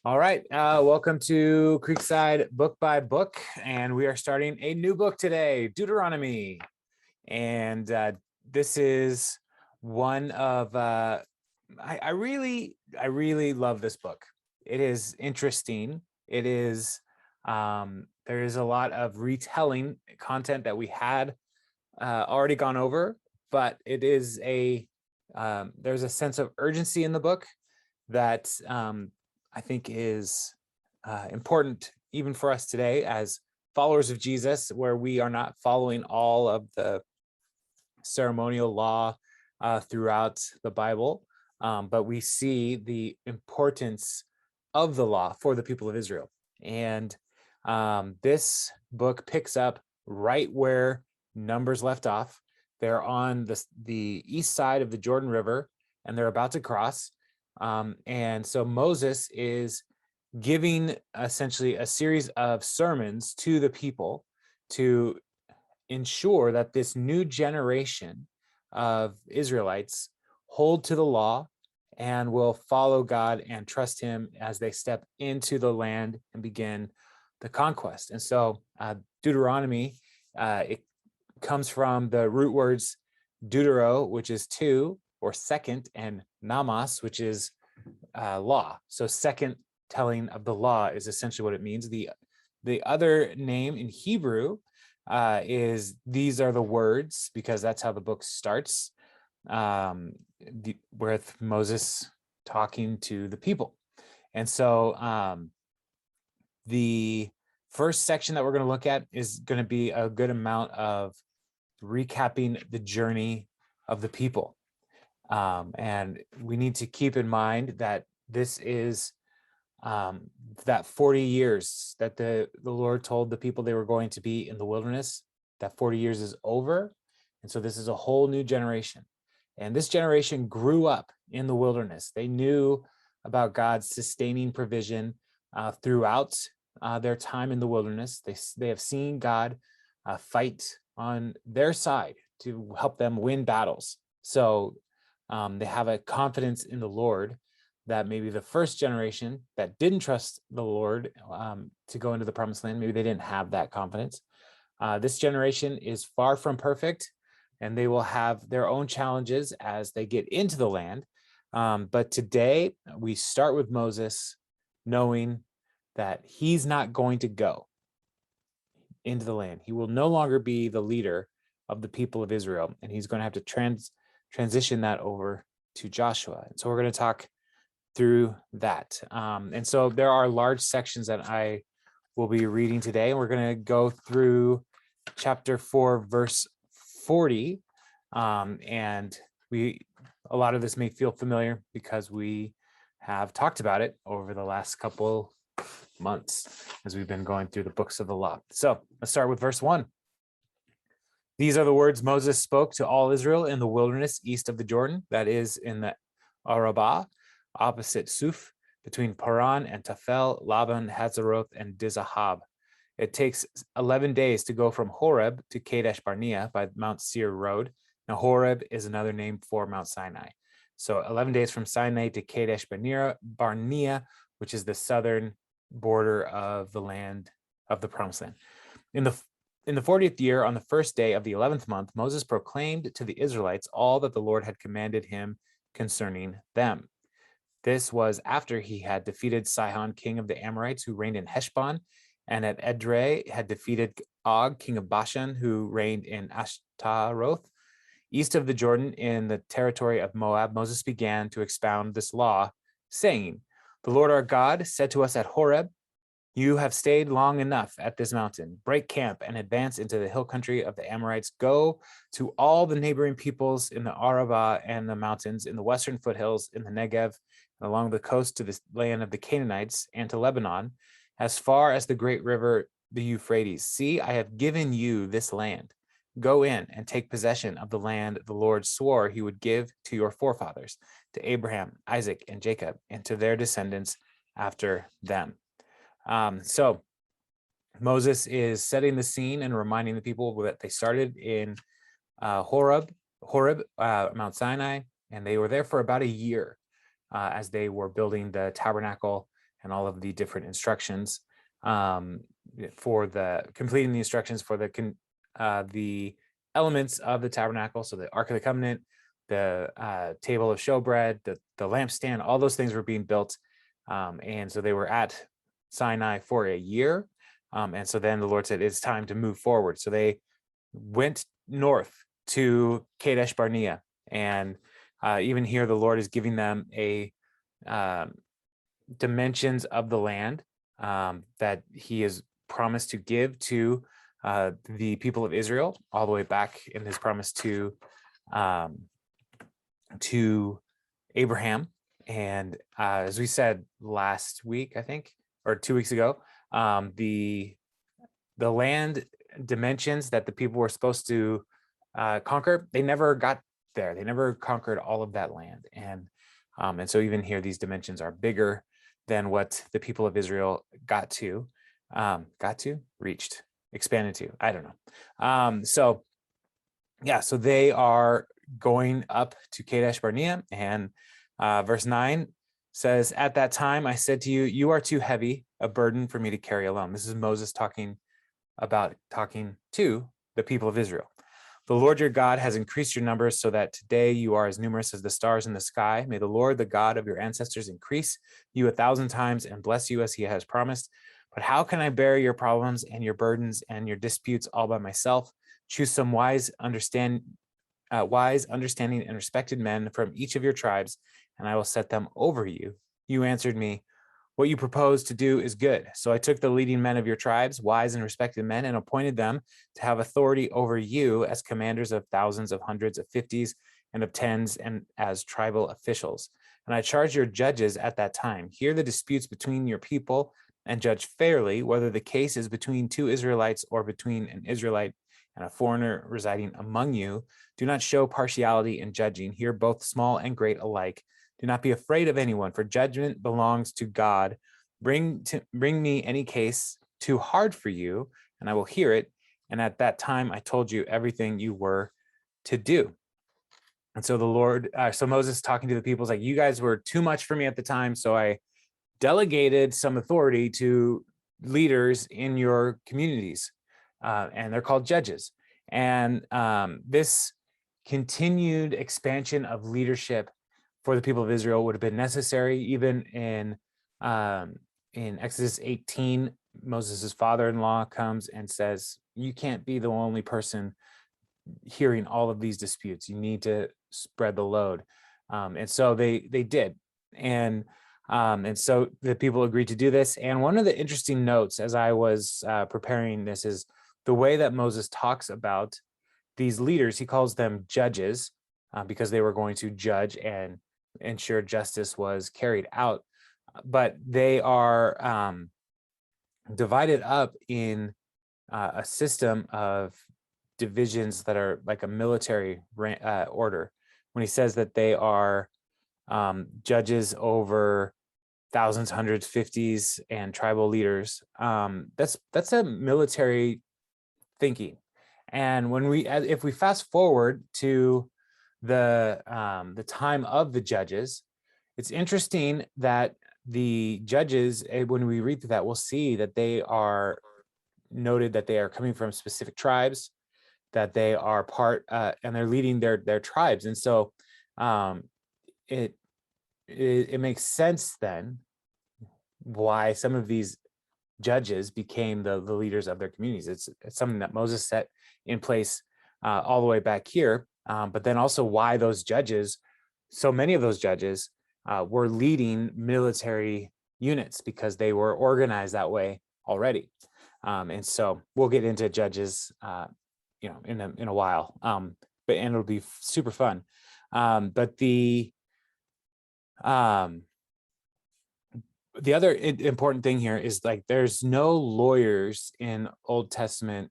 All right, welcome to Creekside Book by Book, and we are starting a new book today, Deuteronomy. And this is one of I really love this book. It is interesting. It is there is a lot of retelling content that we had already gone over, but it is there's a sense of urgency in the book that I think is important even for us today as followers of Jesus, where we are not following all of the ceremonial law throughout the Bible, but we see the importance of the law for the people of Israel. And this book picks up right where Numbers left off. They're on the east side of the Jordan River, and they're about to cross. And so Moses is giving essentially a series of sermons to the people to ensure that this new generation of Israelites hold to the law and will follow God and trust him as they step into the land and begin the conquest. And so Deuteronomy, it comes from the root words deutero, which is two or second, and namas, which is law. So second telling of the law is essentially what it means. The other name in Hebrew is these are the words, because that's how the book starts, with Moses talking to the people. And so the first section that we're going to look at is going to be a good amount of recapping the journey of the people. And we need to keep in mind that this is that 40 years that the Lord told the people they were going to be in the wilderness, that 40 years is over. And so this is a whole new generation. And this generation grew up in the wilderness. They knew about God's sustaining provision throughout their time in the wilderness. They have seen God fight on their side to help them win battles. So they have a confidence in the Lord that maybe the first generation that didn't trust the Lord to go into the promised land, maybe they didn't have that confidence. This generation is far from perfect, and they will have their own challenges as they get into the land. But today we start with Moses knowing that he's not going to go into the land. He will no longer be the leader of the people of Israel, and he's going to have to transition that over to Joshua. And so we're going to talk through that. And so there are large sections that I will be reading today, and we're going to go through chapter 4, verse 40. And a lot of this may feel familiar because we have talked about it over the last couple months as we've been going through the books of the law. So let's start with verse 1. These are the words Moses spoke to all Israel in the wilderness east of the Jordan, that is in the Arabah, opposite Suf, between Paran and Tafel, Laban, Hazeroth, and Dizahab. It takes 11 days to go from Horeb to Kadesh Barnea by Mount Seir Road. Now, Horeb is another name for Mount Sinai. So 11 days from Sinai to Kadesh Barnea, which is the southern border of the land of the promised land. In the 40th year, on the first day of the 11th month, Moses proclaimed to the Israelites all that the Lord had commanded him concerning them. This was after he had defeated Sihon, king of the Amorites, who reigned in Heshbon, and at Edrei had defeated Og, king of Bashan, who reigned in Ashtaroth. East of the Jordan, in the territory of Moab, Moses began to expound this law, saying, "The Lord our God said to us at Horeb, 'You have stayed long enough at this mountain. Break camp and advance into the hill country of the Amorites. Go to all the neighboring peoples in the Arabah and the mountains, in the western foothills, in the Negev, and along the coast to the land of the Canaanites, and to Lebanon, as far as the great river, the Euphrates. See, I have given you this land. Go in and take possession of the land the Lord swore he would give to your forefathers, to Abraham, Isaac, and Jacob, and to their descendants after them.'" So Moses is setting the scene and reminding the people that they started in Horeb, Mount Sinai, and they were there for about a year as they were building the tabernacle and all of the different instructions for completing the instructions for the elements of the tabernacle. So the Ark of the Covenant, the table of showbread, the lampstand, all those things were being built. And so they were at Sinai for a year. And so then the Lord said, it's time to move forward. So they went north to Kadesh Barnea. And even here, the Lord is giving them a dimensions of the land that he has promised to give to the people of Israel, all the way back in his promise to Abraham. And as we said last week, I think, or 2 weeks ago, the land dimensions that the people were supposed to conquer, they never got there. They never conquered all of that land. And so even here, these dimensions are bigger than what the people of Israel reached, expanded to. I don't know. So they are going up to Kadesh Barnea, and verse 9 says, at that time I said to you, you are too heavy a burden for me to carry alone. This is Moses talking to the people of Israel. The Lord your God has increased your numbers so that today you are as numerous as the stars in the sky. May the Lord, the God of your ancestors, increase you 1,000 times and bless you as he has promised. But how can I bear your problems and your burdens and your disputes all by myself? Choose some wise, understanding, and respected men from each of your tribes, and I will set them over you. You answered me, what you propose to do is good. So I took the leading men of your tribes, wise and respected men, and appointed them to have authority over you as commanders of thousands, of hundreds, of fifties, and of tens, and as tribal officials. And I charged your judges at that time, hear the disputes between your people and judge fairly, whether the case is between two Israelites or between an Israelite and a foreigner residing among you. Do not show partiality in judging. Hear both small and great alike. Do not be afraid of anyone, for judgment belongs to God. Bring me any case too hard for you, and I will hear it. And at that time, I told you everything you were to do. And so so Moses talking to the people is like, you guys were too much for me at the time, so I delegated some authority to leaders in your communities, and they're called judges. And this continued expansion of leadership for the people of Israel would have been necessary. Even in Exodus 18, Moses' father-in-law comes and says, you can't be the only person hearing all of these disputes. You need to spread the load. And so they did. And so the people agreed to do this. And one of the interesting notes as I was preparing this is the way that Moses talks about these leaders. He calls them judges because they were going to judge and ensure justice was carried out. But they are divided up in a system of divisions that are like a military order. When he says that they are judges over thousands, hundreds, fifties, and tribal leaders, that's a military thinking. And if we fast forward to the time of the judges, it's interesting that the judges, when we read through that, we'll see that they are noted that they are coming from specific tribes, that they are part and they're leading their tribes. And so it makes sense then why some of these judges became the leaders of their communities. It's something that Moses set in place all the way back here, but then also why those judges, so many of those judges were leading military units because they were organized that way already. And so we'll get into judges in a while, and it'll be super fun. But the other important thing here is, like, there's no lawyers in Old Testament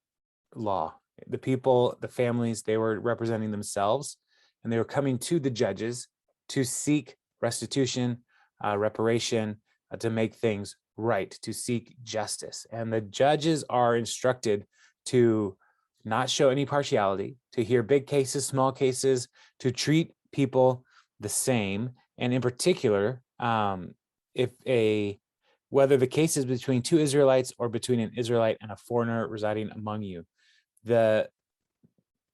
law. The people, the families, they were representing themselves, and they were coming to the judges to seek restitution, reparation, to make things right, to seek justice. And the judges are instructed to not show any partiality, to hear big cases, small cases, to treat people the same. And in particular, if a whether the case is between two Israelites or between an Israelite and a foreigner residing among you. The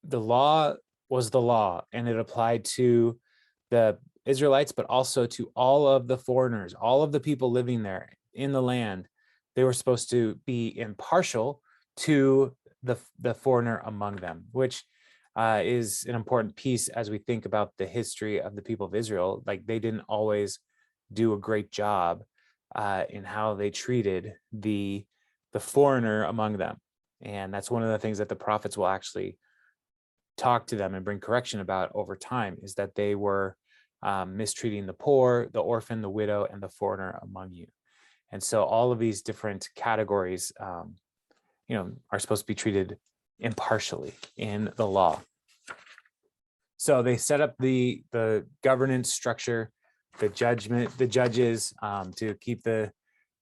law was the law, and it applied to the Israelites, but also to all of the foreigners, all of the people living there in the land. They were supposed to be impartial to the foreigner among them, which is an important piece as we think about the history of the people of Israel. Like, they didn't always do a great job in how they treated the foreigner among them. And that's one of the things that the prophets will actually talk to them and bring correction about over time, is that they were mistreating the poor, the orphan, the widow, and the foreigner among you. And so all of these different categories, are supposed to be treated impartially in the law. So they set up the governance structure, the judges to keep the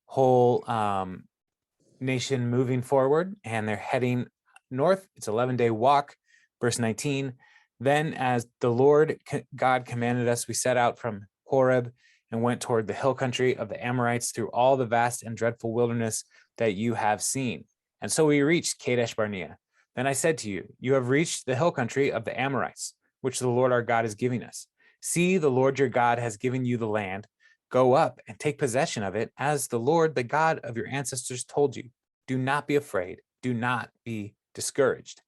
whole nation moving forward, and they're heading north. It's an 11-day walk. Verse 19, then as the Lord God commanded us, we set out from Horeb and went toward the hill country of the Amorites through all the vast and dreadful wilderness that you have seen. And so we reached Kadesh Barnea. Then I said to you, you have reached the hill country of the Amorites, which the Lord our God is giving us. See, the Lord your God has given you the land. Go up and take possession of it, as the Lord, the God of your ancestors, told you. Do not be afraid. Do not be discouraged.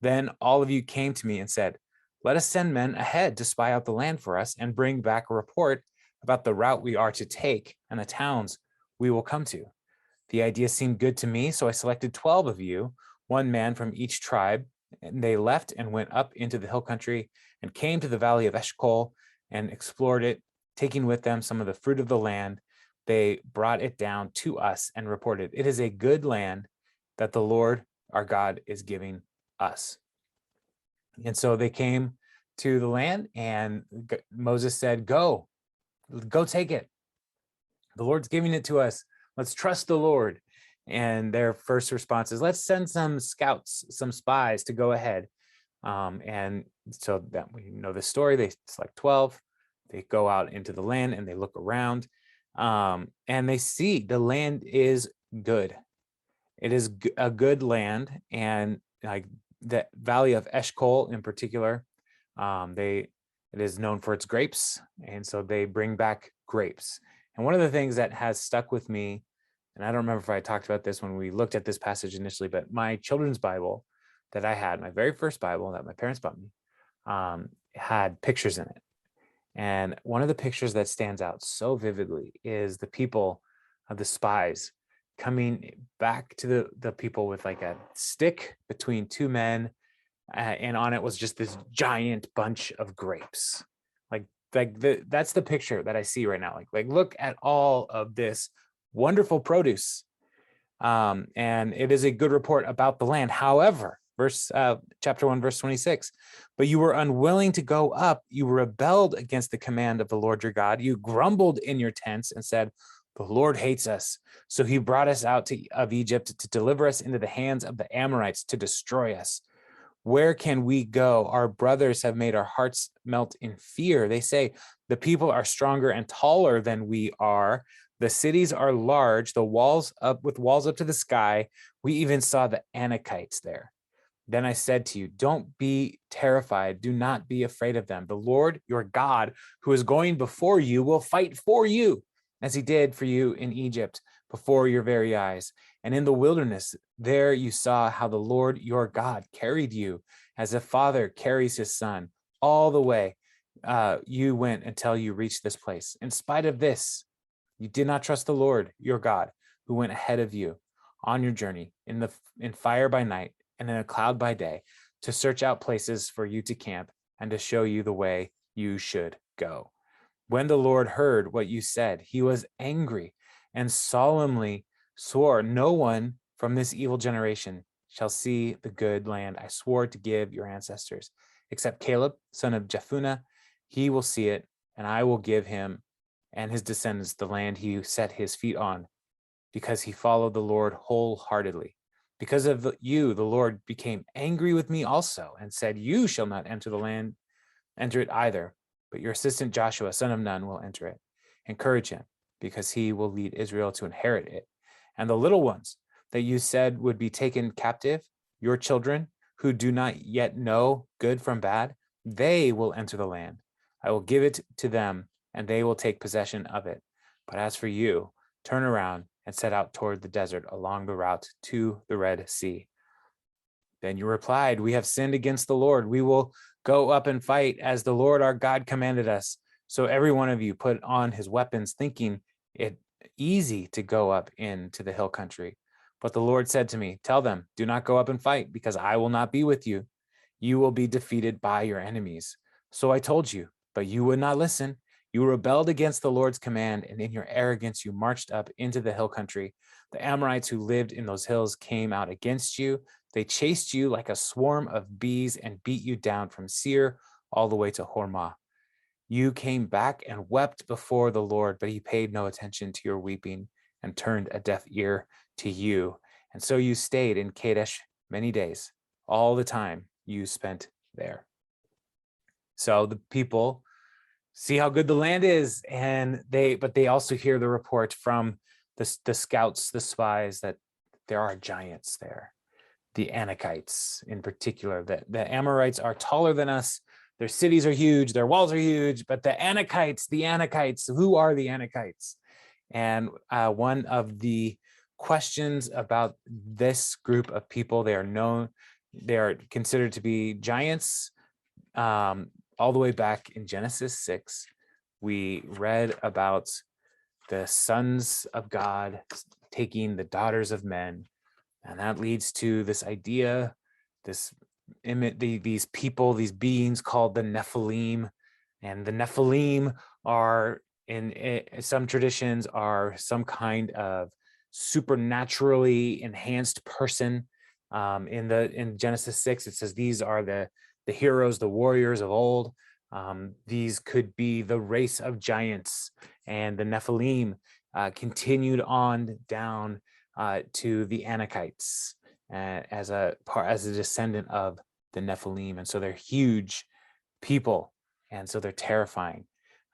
Then all of you came to me and said, let us send men ahead to spy out the land for us and bring back a report about the route we are to take and the towns we will come to. The idea seemed good to me, so I selected 12 of you, one man from each tribe, and they left and went up into the hill country and came to the valley of Eshcol and explored it, taking with them some of the fruit of the land. They brought it down to us and reported, it is a good land that the Lord our God is giving us. And so they came to the land, and Moses said, go take it. The Lord's giving it to us. Let's trust the Lord. And their first response is, let's send some scouts, some spies to go ahead. And so that we know the story. They select 12. They go out into the land and they look around, and they see the land is good. It is a good land, and like the valley of Eshcol in particular, it is known for its grapes, and so they bring back grapes. And one of the things that has stuck with me, and I don't remember if I talked about this when we looked at this passage initially, but my children's Bible that I had, my very first Bible that my parents bought me, had pictures in it. And one of the pictures that stands out so vividly is the people of the spies coming back to the people with like a stick between two men, and on it was just this giant bunch of grapes. That's the picture that I see right now. Like look at all of this wonderful produce, and it is a good report about the land. However, chapter 1, verse 26, but you were unwilling to go up. You rebelled against the command of the Lord your God. You grumbled in your tents and said, the Lord hates us. So he brought us out of Egypt to deliver us into the hands of the Amorites to destroy us. Where can we go? Our brothers have made our hearts melt in fear. They say, the people are stronger and taller than we are. The cities are large, walls up to the sky. We even saw the Anakites there. Then I said to you, don't be terrified. Do not be afraid of them. The Lord, your God, who is going before you, will fight for you, as he did for you in Egypt before your very eyes. And in the wilderness, there you saw how the Lord your God carried you as a father carries his son all the way. You went until you reached this place. In spite of this, you did not trust the Lord your God, who went ahead of you on your journey in fire by night and in a cloud by day, to search out places for you to camp and to show you the way you should go. When the Lord heard what you said, he was angry and solemnly swore, no one from this evil generation shall see the good land I swore to give your ancestors, except Caleb, son of Jephunneh. He will see it, and I will give him and his descendants the land he set his feet on, because he followed the Lord wholeheartedly. Because of you, the Lord became angry with me also and said, you shall not enter it either, but your assistant Joshua, son of Nun, will enter it. Encourage him because he will lead Israel to inherit it. And the little ones that you said would be taken captive, your children who do not yet know good from bad, they will enter the land. I will give it to them, and they will take possession of it. But as for you, turn around and set out toward the desert along the route to the Red Sea. Then you replied, we have sinned against the Lord. We will go up and fight as the Lord our God commanded us. So every one of you put on his weapons, thinking it easy to go up into the hill country. But the Lord said to me, tell them, do not go up and fight, because I will not be with you. You will be defeated by your enemies. So I told you, but you would not listen. You rebelled against the Lord's command, and in your arrogance you marched up into the hill country. The Amorites who lived in those hills came out against you. They chased you like a swarm of bees and beat you down from Seir all the way to Hormah. You came back and wept before the Lord, but he paid no attention to your weeping and turned a deaf ear to you. And so you stayed in Kadesh many days, all the time you spent there. So the people see how good the land is, but they also hear the report from the scouts, the spies, that there are giants there. The Anakites in particular, that the Amorites are taller than us. Their cities are huge, their walls are huge, but the Anakites, who are the Anakites? And one of the questions about this group of people, they are considered to be giants. All the way back in Genesis 6, we read about the sons of God taking the daughters of men. And that leads to this idea, these people, these beings called the Nephilim. And the Nephilim are, in some traditions, are some kind of supernaturally enhanced person. In Genesis 6, it says these are the heroes, the warriors of old. These could be the race of giants, and the Nephilim continued on down to the Anakites as a descendant of the Nephilim. And so they're huge people, and so they're terrifying.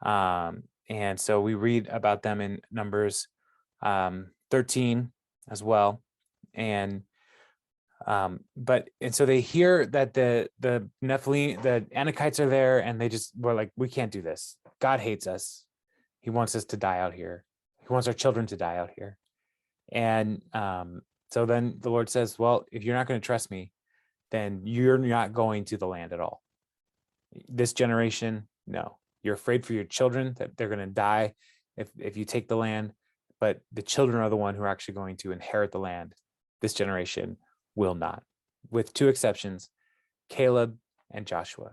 And so we read about them in Numbers 13 as well. And so they hear that the Nephilim, the Anakites are there, and they just were like, we can't do this. God hates us. He wants us to die out here. He wants our children to die out here. And so then the Lord says, well, if you're not going to trust me, then you're not going to the land at all. This generation, no. You're afraid for your children that they're going to die if you take the land, but the children are the one who are actually going to inherit the land. This generation will not, with two exceptions, Caleb and Joshua.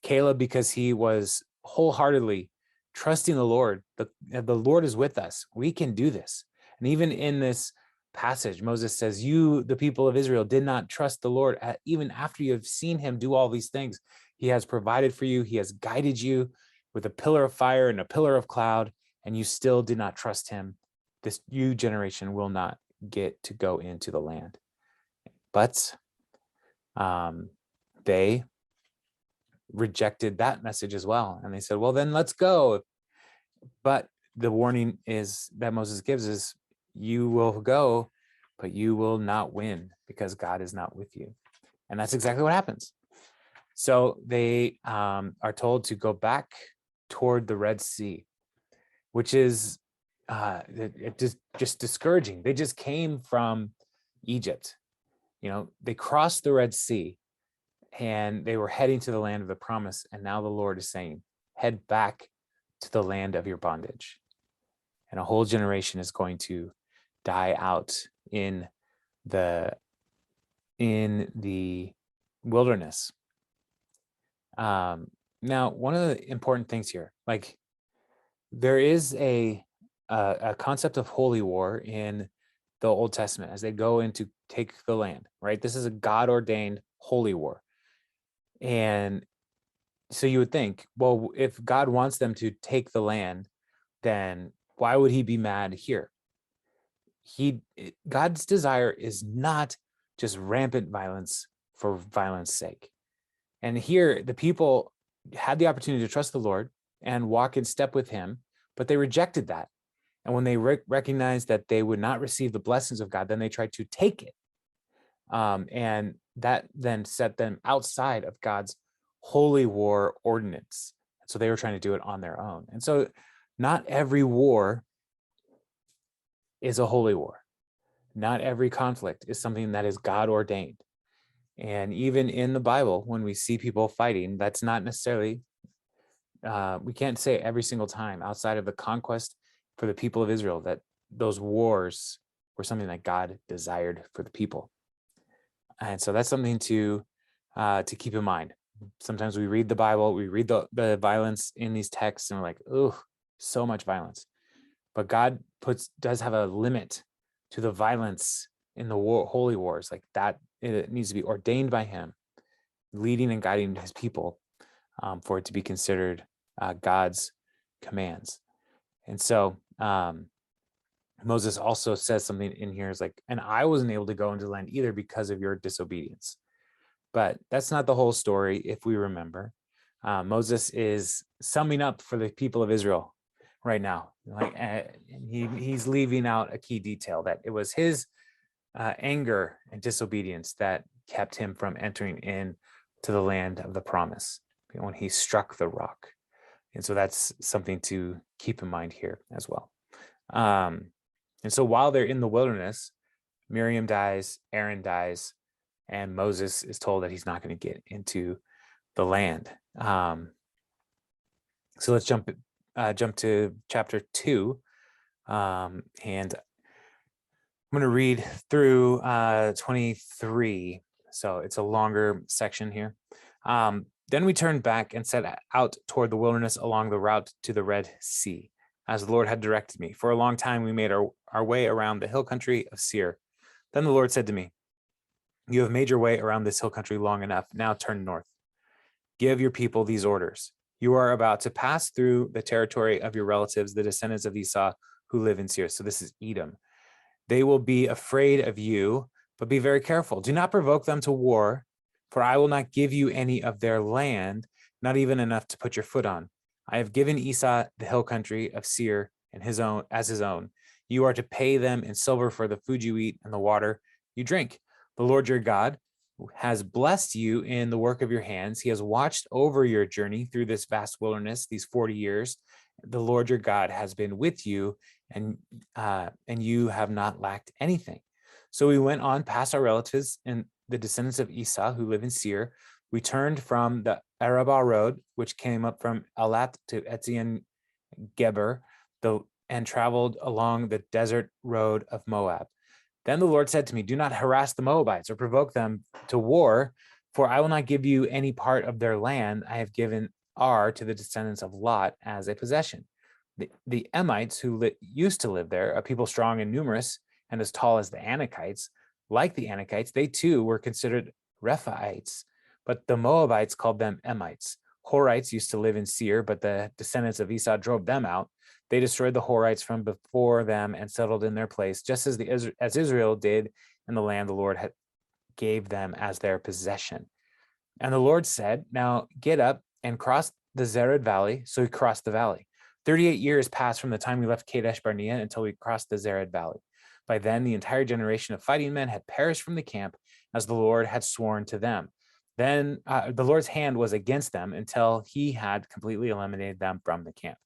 Caleb, because he was wholeheartedly trusting the Lord. The Lord is with us. We can do this. And even in this passage, Moses says, you, the people of Israel, did not trust the Lord even after you have seen him do all these things. He has provided for you. He has guided you with a pillar of fire and a pillar of cloud, and you still did not trust him. This new generation will not get to go into the land. But they rejected that message as well. And they said, well, then let's go. But the warning is that Moses gives is, you will go, but you will not win, because God is not with you. And that's exactly what happens. So they are told to go back toward the Red Sea, which is just discouraging. They just came from Egypt. They crossed the Red Sea and they were heading to the land of the promise. And now the Lord is saying, head back to the land of your bondage. And a whole generation is going to die out in the wilderness. Now, one of the important things here, like, there is a concept of holy war in the Old Testament as they go in to take the land, right? This is a God-ordained holy war. And so you would think, well, if God wants them to take the land, then why would he be mad here? God's desire is not just rampant violence for violence sake. And here, the people had the opportunity to trust the Lord and walk in step with him, but they rejected that. And when they recognized that they would not receive the blessings of God, then they tried to take it. And that then set them outside of God's holy war ordinance. So they were trying to do it on their own. And so not every war is a holy war. Not every conflict is something that is God ordained. And even in the Bible, when we see people fighting, that's not necessarily, we can't say every single time outside of the conquest for the people of Israel that those wars were something that God desired for the people. And so that's something to keep in mind. Sometimes we read the Bible, we read the violence in these texts, and we're like, oh, so much violence. But God does have a limit to the violence in the holy wars. Like that, it needs to be ordained by him, leading and guiding his people for it to be considered God's commands. And so Moses also says something in here is like, and I wasn't able to go into the land either because of your disobedience. But that's not the whole story, if we remember. Moses is summing up for the people of Israel right now. Like he's leaving out a key detail, that it was his anger and disobedience that kept him from entering in to the land of the promise when he struck the rock. And so that's something to keep in mind here as well. And so while they're in the wilderness, Miriam dies, Aaron dies, and Moses is told that he's not going to get into the land. So let's jump to chapter 2, and I'm going to read through 23. So it's a longer section here. Then we turned back and set out toward the wilderness along the route to the Red Sea, as the Lord had directed me. For a long time we made our way around the hill country of Seir. Then the Lord said to me, you have made your way around this hill country long enough. Now turn north. Give your people these orders. You are about to pass through the territory of your relatives, the descendants of Esau, who live in Seir. So this is Edom. They will be afraid of you, but be very careful. Do not provoke them to war, for I will not give you any of their land, not even enough to put your foot on. I have given Esau the hill country of Seir and his own. You are to pay them in silver for the food you eat and the water you drink. The Lord your God has blessed you in the work of your hands. He has watched over your journey through this vast wilderness, these 40 years. The Lord your God has been with you, and you have not lacked anything. So we went on past our relatives and the descendants of Esau who live in Seir. We turned from the Arabah road, which came up from Elat to Etzion Geber, and traveled along the desert road of Moab. Then the Lord said to me, do not harass the Moabites or provoke them to war, for I will not give you any part of their land I have given Ar to the descendants of Lot as a possession. The Emites who used to live there, a people strong and numerous and as tall as the Anakites, like the Anakites, they too were considered Rephaites, but the Moabites called them Emites. Horites used to live in Seir, but the descendants of Esau drove them out. They destroyed the Horites from before them and settled in their place, just as Israel did in the land the Lord had gave them as their possession. And the Lord said, now get up and cross the Zered Valley. So he crossed the valley. 38 years passed from the time we left Kadesh Barnea until we crossed the Zered Valley. By then, the entire generation of fighting men had perished from the camp, as the Lord had sworn to them. Then the Lord's hand was against them until he had completely eliminated them from the camp.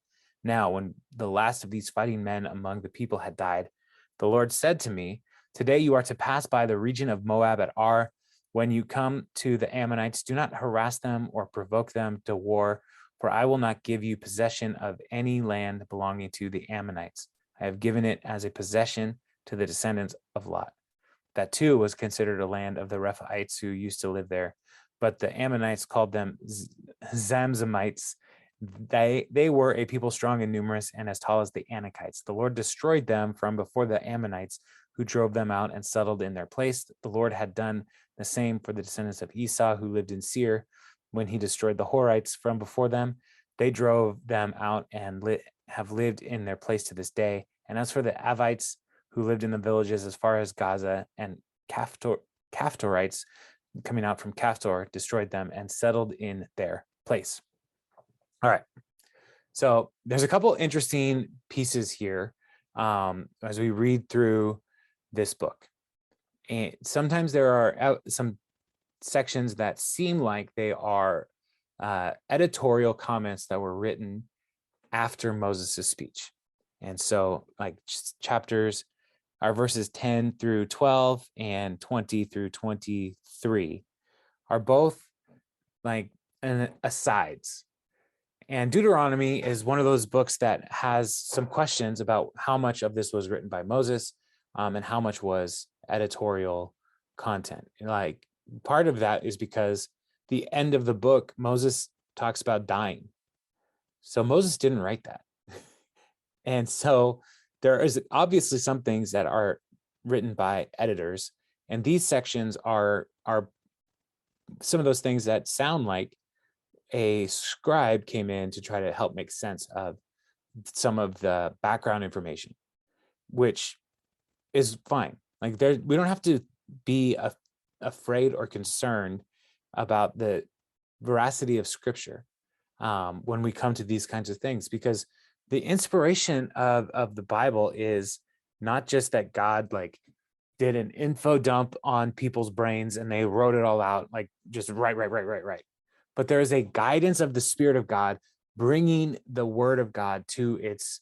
Now, when the last of these fighting men among the people had died, the Lord said to me, today you are to pass by the region of Moab at Ar. When you come to the Ammonites, do not harass them or provoke them to war, for I will not give you possession of any land belonging to the Ammonites. I have given it as a possession to the descendants of Lot. That too was considered a land of the Rephaites who used to live there, but the Ammonites called them Zamzamites. They were a people strong and numerous and as tall as the Anakites. The Lord destroyed them from before the Ammonites, who drove them out and settled in their place. The Lord had done the same for the descendants of Esau who lived in Seir. When he destroyed the Horites from before them, they drove them out and have lived in their place to this day. And as for the Avites who lived in the villages as far as Gaza, and Caphtorites coming out from Caphtor destroyed them and settled in their place. All right. So there's a couple interesting pieces here as we read through this book. And sometimes there are some sections that seem like they are editorial comments that were written after Moses' speech. And so like chapters are verses 10 through 12 and 20 through 23 are both like asides. And Deuteronomy is one of those books that has some questions about how much of this was written by Moses, and how much was editorial content. Like part of that is because the end of the book, Moses talks about dying. So Moses didn't write that. And so there is obviously some things that are written by editors, and these sections are some of those things that sound like a scribe came in to try to help make sense of some of the background information, which is fine. Like we don't have to be afraid or concerned about the veracity of scripture when we come to these kinds of things, because the inspiration of the Bible is not just that God like did an info dump on people's brains and they wrote it all out, like just right. But there is a guidance of the Spirit of God bringing the Word of God to its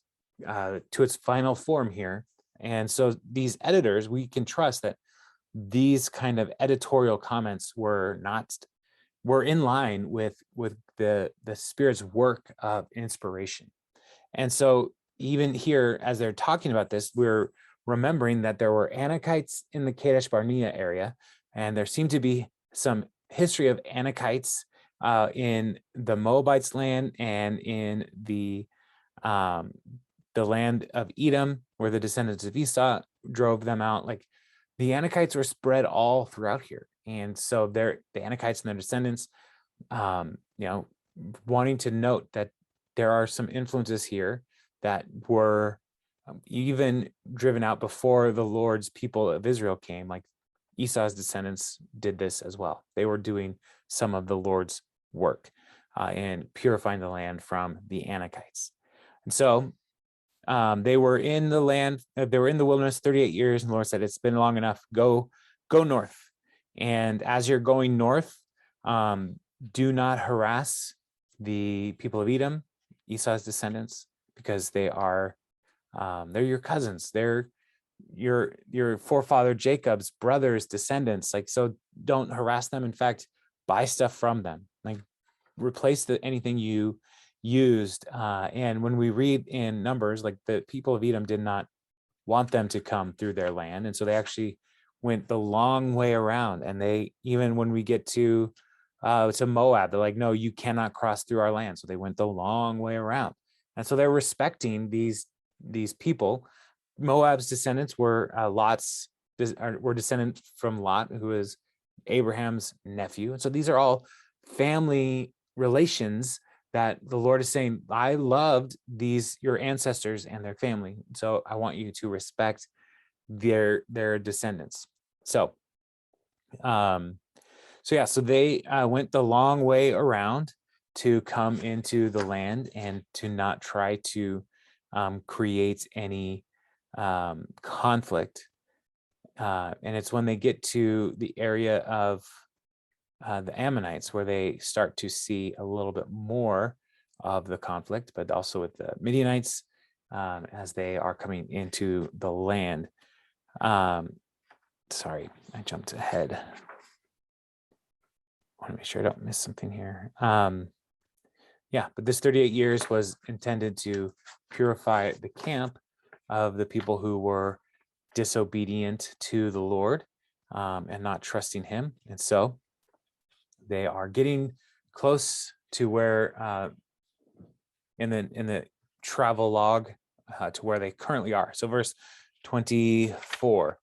final form here. And so these editors, we can trust that these kind of editorial comments were in line with the Spirit's work of inspiration. And so even here, as they're talking about this, we're remembering that there were Anakites in the Kadesh Barnea area, and there seemed to be some history of Anakites in the Moabites' land and in the land of Edom, where the descendants of Esau drove them out. Like the Anakites were spread all throughout here, and so the Anakites and their descendants, wanting to note that there are some influences here that were even driven out before the Lord's people of Israel came. Like Esau's descendants did this as well. They were doing some of the Lord's work and purifying the land from the Anakites. And so they were in the land, they were in the wilderness 38 years, and the Lord said, it's been long enough, go north. And as you're going north, do not harass the people of Edom, Esau's descendants, because they are they're your cousins, they're your forefather Jacob's brothers, descendants. Like, so don't harass them. In fact, buy stuff from them, like replace anything you used. And when we read in Numbers, like the people of Edom did not want them to come through their land, and so they actually went the long way around. And they, even when we get to Moab, they're like, no, you cannot cross through our land. So they went the long way around. And so they're respecting these people. Moab's descendants were were descendants from Lot, who is Abraham's nephew. And so these are all family relations that the Lord is saying, I loved your ancestors and their family, so I want you to respect their descendants. So so they went the long way around to come into the land and to not try to create any conflict. And it's when they get to the area of the Ammonites where they start to see a little bit more of the conflict, but also with the Midianites as they are coming into the land. Sorry, I jumped ahead. I want to make sure I don't miss something here. But this 38 years was intended to purify the camp of the people who were disobedient to the Lord and not trusting him. And so they are getting close to where in the travel log to where they currently are. So verse 24,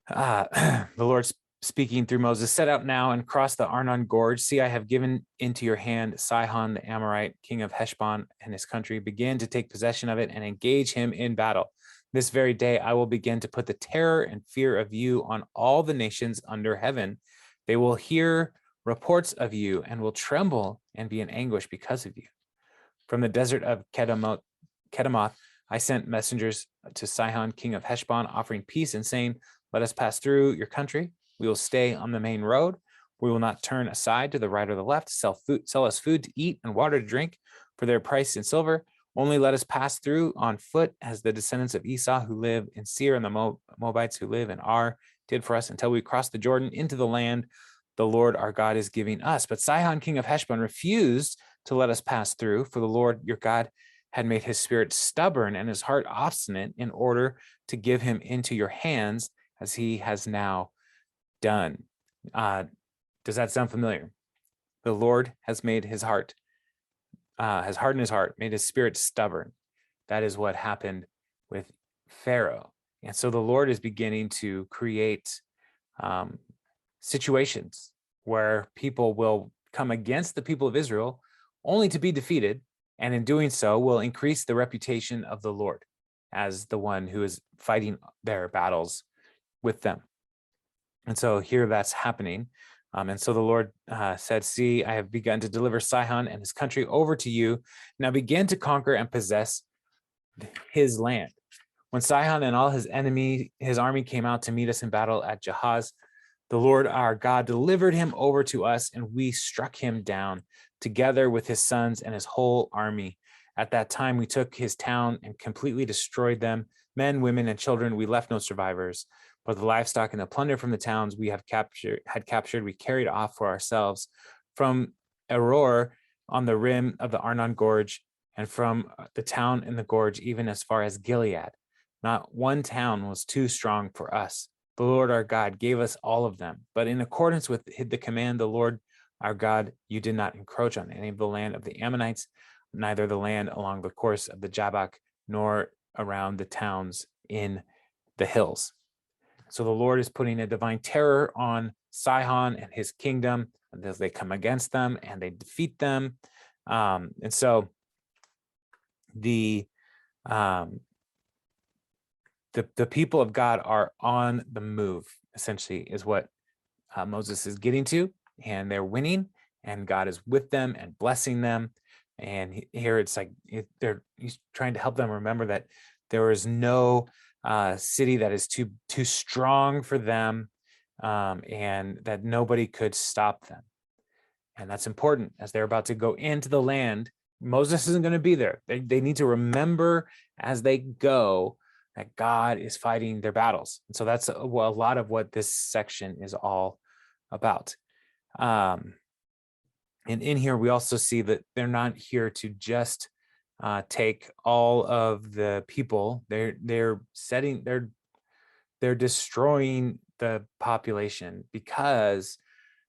the Lord speaking through Moses, set out now and cross the Arnon Gorge. See, I have given into your hand Sihon the Amorite, king of Heshbon and his country. Begin to take possession of it and engage him in battle. This very day I will begin to put the terror and fear of you on all the nations under heaven. They will hear reports of you and will tremble and be in anguish because of you. From the desert of Kedemoth, I sent messengers to Sihon, king of Heshbon, offering peace and saying, let us pass through your country. We will stay on the main road. We will not turn aside to the right or the left, sell us food to eat and water to drink for their price in silver. Only let us pass through on foot as the descendants of Esau who live in Seir and the Moabites who live in Ar did for us until we cross the Jordan into the land the Lord our God is giving us. But Sihon, king of Heshbon, refused to let us pass through, for the Lord your God had made his spirit stubborn and his heart obstinate in order to give him into your hands as he has now done. Does that sound familiar? The Lord has made his heart, has hardened his heart, made his spirit stubborn. That is what happened with Pharaoh. And so the Lord is beginning to create situations where people will come against the people of Israel only to be defeated, and in doing so will increase the reputation of the Lord as the one who is fighting their battles with them. And so here that's happening. And so the Lord said, see, I have begun to deliver Sihon and his country over to you. Now begin to conquer and possess his land. When Sihon and all his army came out to meet us in battle at Jahaz, the Lord our God delivered him over to us, and we struck him down together with his sons and his whole army. At that time, we took his town and completely destroyed them. Men, women, and children, we left no survivors. But the livestock and the plunder from the towns we had captured, we carried off for ourselves. From Aroer on the rim of the Arnon Gorge, and from the town in the gorge, even as far as Gilead. Not one town was too strong for us. The Lord our God gave us all of them, but in accordance with the command, the Lord our God, you did not encroach on any of the land of the Ammonites, neither the land along the course of the Jabbok, nor around the towns in the hills. So the Lord is putting a divine terror on Sihon and his kingdom as they come against them and they defeat them. And so the people of God are on the move, essentially, is what Moses is getting to, and they're winning, and God is with them and blessing them. And here it's like he's trying to help them remember that there is no city that is too strong for them, and that nobody could stop them. And that's important as they're about to go into the land. Moses isn't going to be there. They need to remember as they go that God is fighting their battles. And so that's a lot of what this section is all about. And in here, we also see that they're not here to just take all of the people. They're destroying the population, because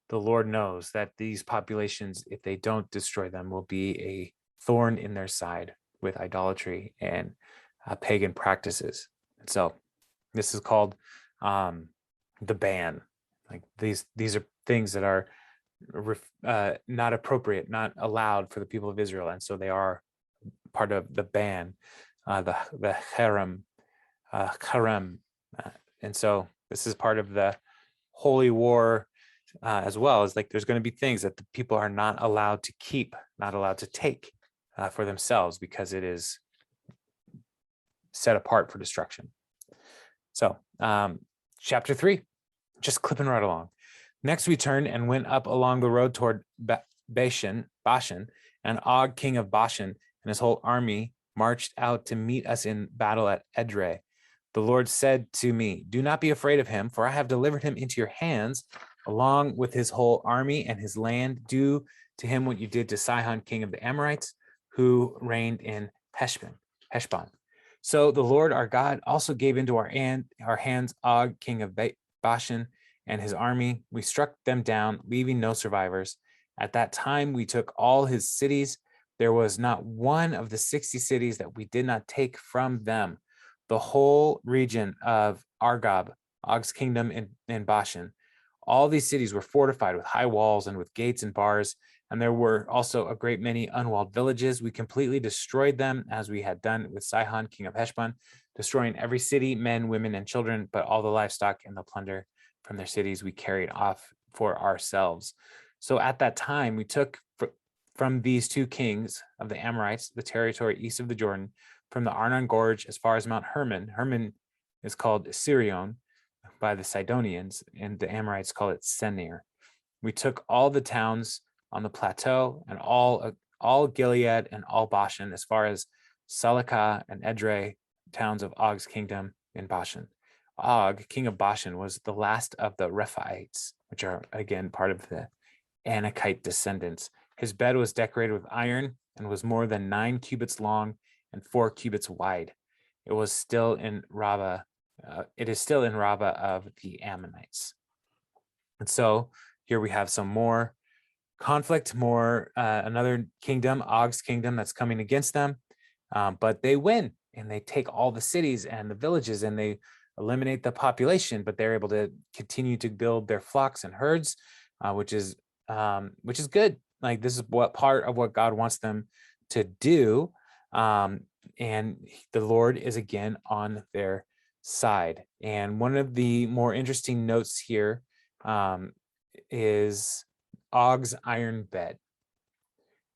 the Lord knows that these populations, if they don't destroy them, will be a thorn in their side with idolatry and pagan practices. And so this is called the ban. Like these are things that are not appropriate, not allowed for the people of Israel, and so they are part of the ban, the harem, and so this is part of the holy war as well. As like there's going to be things that the people are not allowed to keep, not allowed to take for themselves, because it is set apart for destruction. So chapter 3, just clipping right along. Next, we turned and went up along the road toward Bashan, and Og, king of Bashan, and his whole army marched out to meet us in battle at Edrei. The Lord said to me, do not be afraid of him, for I have delivered him into your hands, along with his whole army and his land. Do to him what you did to Sihon, king of the Amorites, who reigned in Heshbon. So the Lord our God also gave into our hands Og, king of Bashan, and his army. We struck them down, leaving no survivors. At that time, we took all his cities. There was not one of the 60 cities that we did not take from them. The whole region of Argob, Og's kingdom in Bashan, all these cities were fortified with high walls and with gates and bars, and there were also a great many unwalled villages. We completely destroyed them, as we had done with Sihon, king of Heshbon, destroying every city, men, women, and children, but all the livestock and the plunder from their cities we carried off for ourselves. So at that time, we took from these two kings of the Amorites, the territory east of the Jordan, from the Arnon Gorge as far as Mount Hermon. Hermon is called Sirion by the Sidonians, and the Amorites call it Senir. We took all the towns on the plateau and all Gilead and all Bashan, as far as Salakah and Edrei, towns of Og's kingdom in Bashan. Og, king of Bashan, was the last of the Rephaites, which are again part of the Anakite descendants. His bed was decorated with iron and was more than 9 cubits long and 4 cubits wide. It was still in Rabbah. It is still in Rabbah of the Ammonites. And so here we have some more conflict, another kingdom, Og's kingdom, that's coming against them. But they win, and they take all the cities and the villages, and they eliminate the population, but they're able to continue to build their flocks and herds, which is good. Like, this is what part of what God wants them to do. And the Lord is again on their side. And one of the more interesting notes here is Og's iron bed.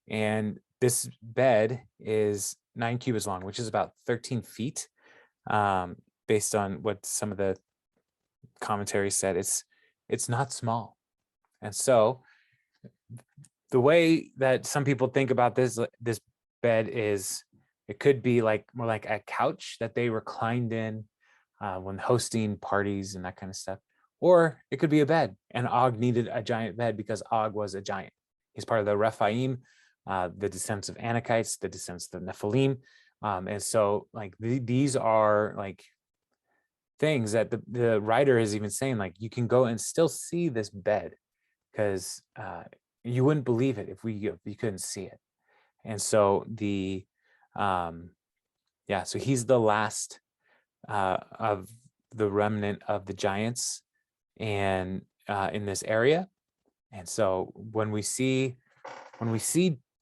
And this bed is 9 cubits long, which is about 13 feet. Based on what some of the commentaries said, it's not small. And so the way that some people think about this bed is, it could be like more like a couch that they reclined in when hosting parties and that kind of stuff. Or it could be a bed, and Og needed a giant bed because Og was a giant. He's part of the Rephaim, the descendants of Anakites, the descendants of the Nephilim. And so like these are like things that the writer is even saying, like, you can go and still see this bed, because you wouldn't believe it if you couldn't see it. And so so he's the last of the remnant of the giants and in this area. And so when we see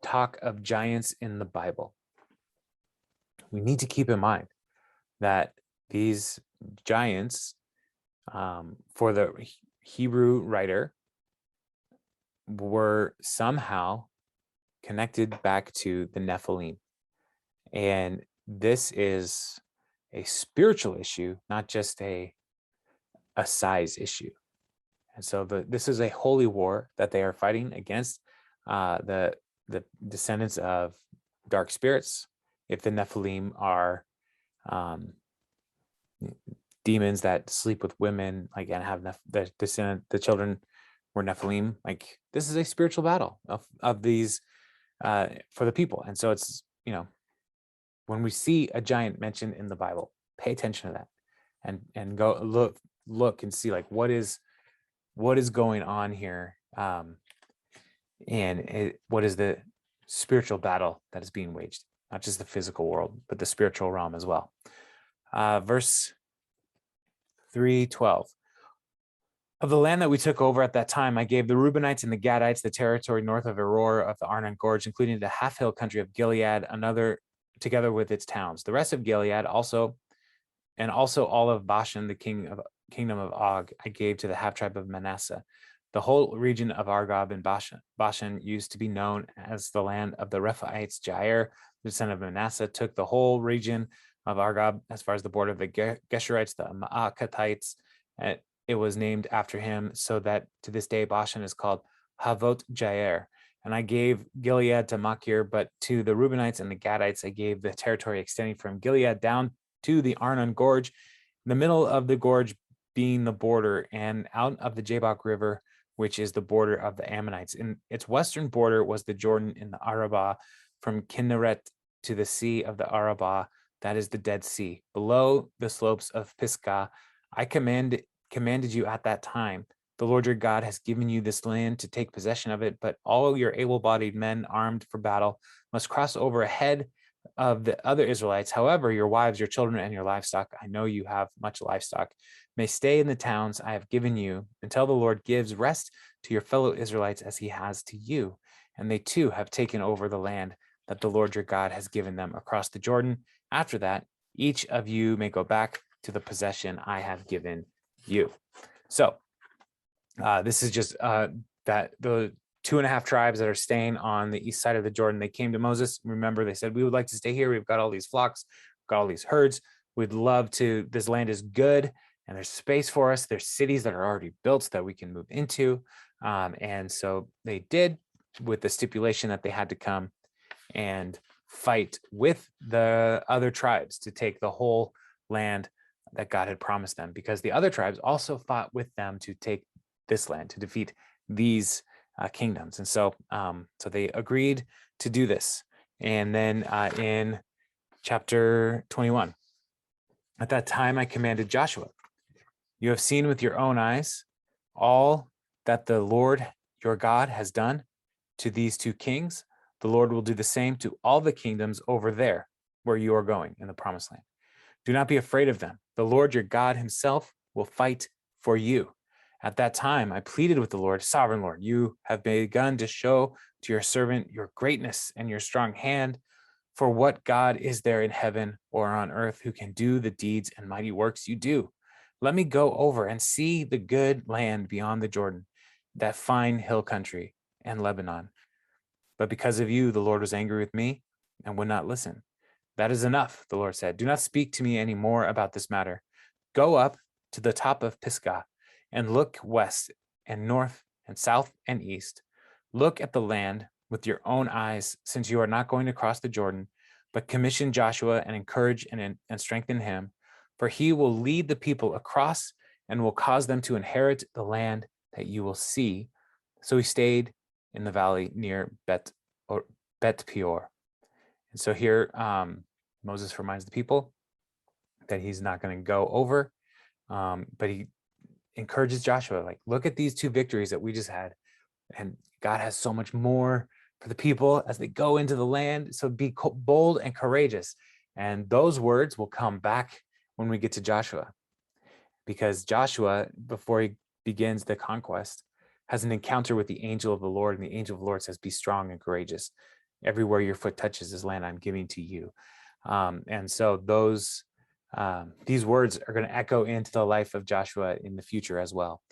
talk of giants in the Bible, we need to keep in mind that these giants, for the Hebrew writer, were somehow connected back to the Nephilim. And this is a spiritual issue, not just a size issue. And so this is a holy war that they are fighting against the descendants of dark spirits. If the Nephilim are demons that sleep with women, like, and have the children were Nephilim, like, this is a spiritual battle of these for the people. And so it's, when we see a giant mentioned in the Bible, pay attention to that and go look and see, like, what is going on here, and what is the spiritual battle that is being waged, not just the physical world, but the spiritual realm as well. Verse 3:12. Of the land that we took over at that time, I gave the Reubenites and the Gadites the territory north of Aurora of the Arnon Gorge, including the half hill country of Gilead, another together with its towns. The rest of Gilead also all of Bashan, the kingdom of Og, I gave to the half tribe of Manasseh. The whole region of Argob and Bashan used to be known as the land of the Rephaites. Jair, the son of Manasseh, took the whole region of Argob as far as the border of the Geshurites, the Maacathites. It was named after him, so that to this day Bashan is called Havot Jair. And I gave Gilead to Machir, but to the Reubenites and the Gadites I gave the territory extending from Gilead down to the Arnon Gorge, the middle of the gorge being the border, and out of the Jabbok River, which is the border of the Ammonites. In its western border was the Jordan in the Arabah, from Kinneret to the sea of the Arabah, that is the Dead Sea. Below the slopes of Pisgah, I commanded you at that time. The Lord your God has given you this land to take possession of it, but all your able-bodied men armed for battle must cross over ahead of the other Israelites. However, your wives, your children, and your livestock, I know you have much livestock, may stay in the towns I have given you until the Lord gives rest to your fellow Israelites as he has to you. And they too have taken over the land that the Lord your God has given them across the Jordan. After that, each of you may go back to the possession I have given you. So this is just that the 2.5 tribes that are staying on the east side of the Jordan. They came to Moses. Remember, they said, we would like to stay here. We've got all these flocks, we've got all these herds. We'd love to, this land is good and there's space for us. There's cities that are already built that we can move into. And so they did, with the stipulation that they had to come and fight with the other tribes to take the whole land that God had promised them, because the other tribes also fought with them to take this land, to defeat these kingdoms. And so so they agreed to do this. And then in chapter 21, at that time I commanded Joshua, you have seen with your own eyes all that the Lord your God has done to these 2 kings. The Lord will do the same to all the kingdoms over there where you are going in the promised land. Do not be afraid of them. The Lord your God himself will fight for you. At that time, I pleaded with the Lord, sovereign Lord, you have begun to show to your servant your greatness and your strong hand. For what God is there in heaven or on earth who can do the deeds and mighty works you do? Let me go over and see the good land beyond the Jordan, that fine hill country and Lebanon. But because of you, the Lord was angry with me and would not listen. That is enough, the Lord said. Do not speak to me any more about this matter. Go up to the top of Pisgah and look west and north and south and east. Look at the land with your own eyes, since you are not going to cross the Jordan, but commission Joshua and encourage and strengthen him, for he will lead the people across and will cause them to inherit the land that you will see. So he stayed in the valley near Bet Peor. And so here Moses reminds the people that he's not going to go over, but he encourages Joshua, like, look at these 2 victories that we just had, and God has so much more for the people as they go into the land. So be bold and courageous. And those words will come back when we get to Joshua, because Joshua, before he begins the conquest, has an encounter with the angel of the Lord, and the angel of the Lord says, be strong and courageous. Everywhere your foot touches this land I'm giving to you. And so these words are going to echo into the life of Joshua in the future as well.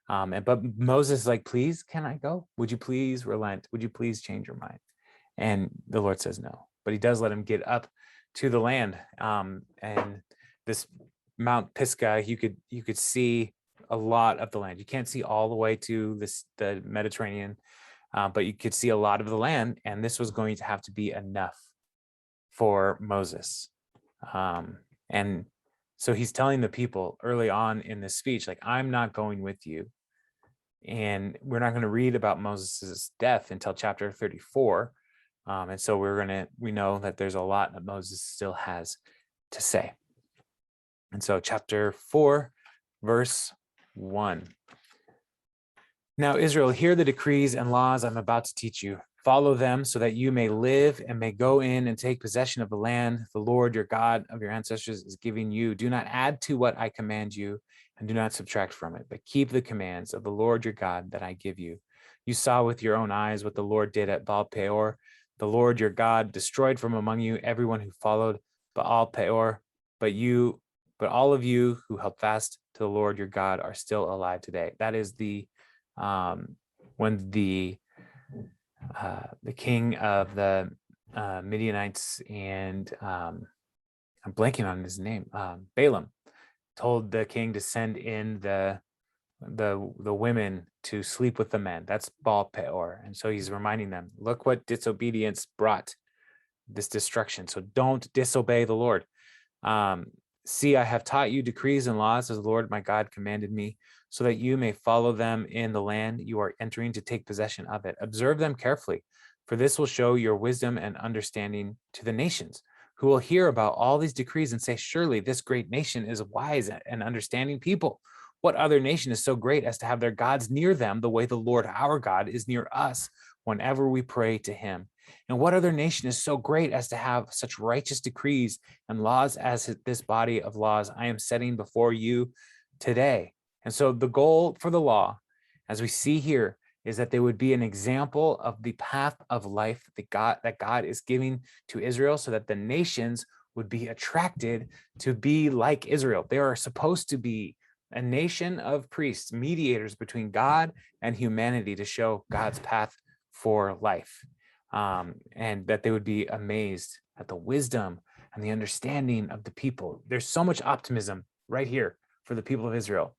But Moses is like, please, can I go? Would you please relent? Would you please change your mind? And the Lord says no, but he does let him get up to the land. And this Mount Pisgah, you could see a lot of the land. You can't see all the way to the Mediterranean, but you could see a lot of the land. And this was going to have to be enough for Moses. And so he's telling the people early on in this speech, like, I'm not going with you. And we're not going to read about Moses's death until chapter 34. And so we know that there's a lot that Moses still has to say. And so chapter 4, verse 1. Now, Israel, hear the decrees and laws I'm about to teach you. Follow them so that you may live and may go in and take possession of the land the Lord your God of your ancestors is giving you. Do not add to what I command you, and do not subtract from it, but keep the commands of the Lord your God that I give you. You saw with your own eyes what the Lord did at Baal Peor. The Lord your God destroyed from among you everyone who followed Baal Peor, but all of you who held fast to the Lord your God are still alive today. That is when the king of the Midianites, and I'm blanking on his name, Balaam, told the king to send in the women to sleep with the men. That's Baal Peor. And so he's reminding them, look what disobedience brought this destruction. So don't disobey the Lord. See, I have taught you decrees and laws as the Lord my God commanded me, so that you may follow them in the land you are entering to take possession of it. Observe them carefully, for this will show your wisdom and understanding to the nations, who will hear about all these decrees and say, surely this great nation is a wise and understanding people. What other nation is so great as to have their gods near them the way the Lord our God is near us whenever we pray to him? And what other nation is so great as to have such righteous decrees and laws as this body of laws I am setting before you today? And so the goal for the law, as we see here, is that they would be an example of the path of life that God is giving to Israel, so that the nations would be attracted to be like Israel. They are supposed to be a nation of priests, mediators between God and humanity, to show God's path for life, and that they would be amazed at the wisdom and the understanding of the people. There's so much optimism right here for the people of Israel.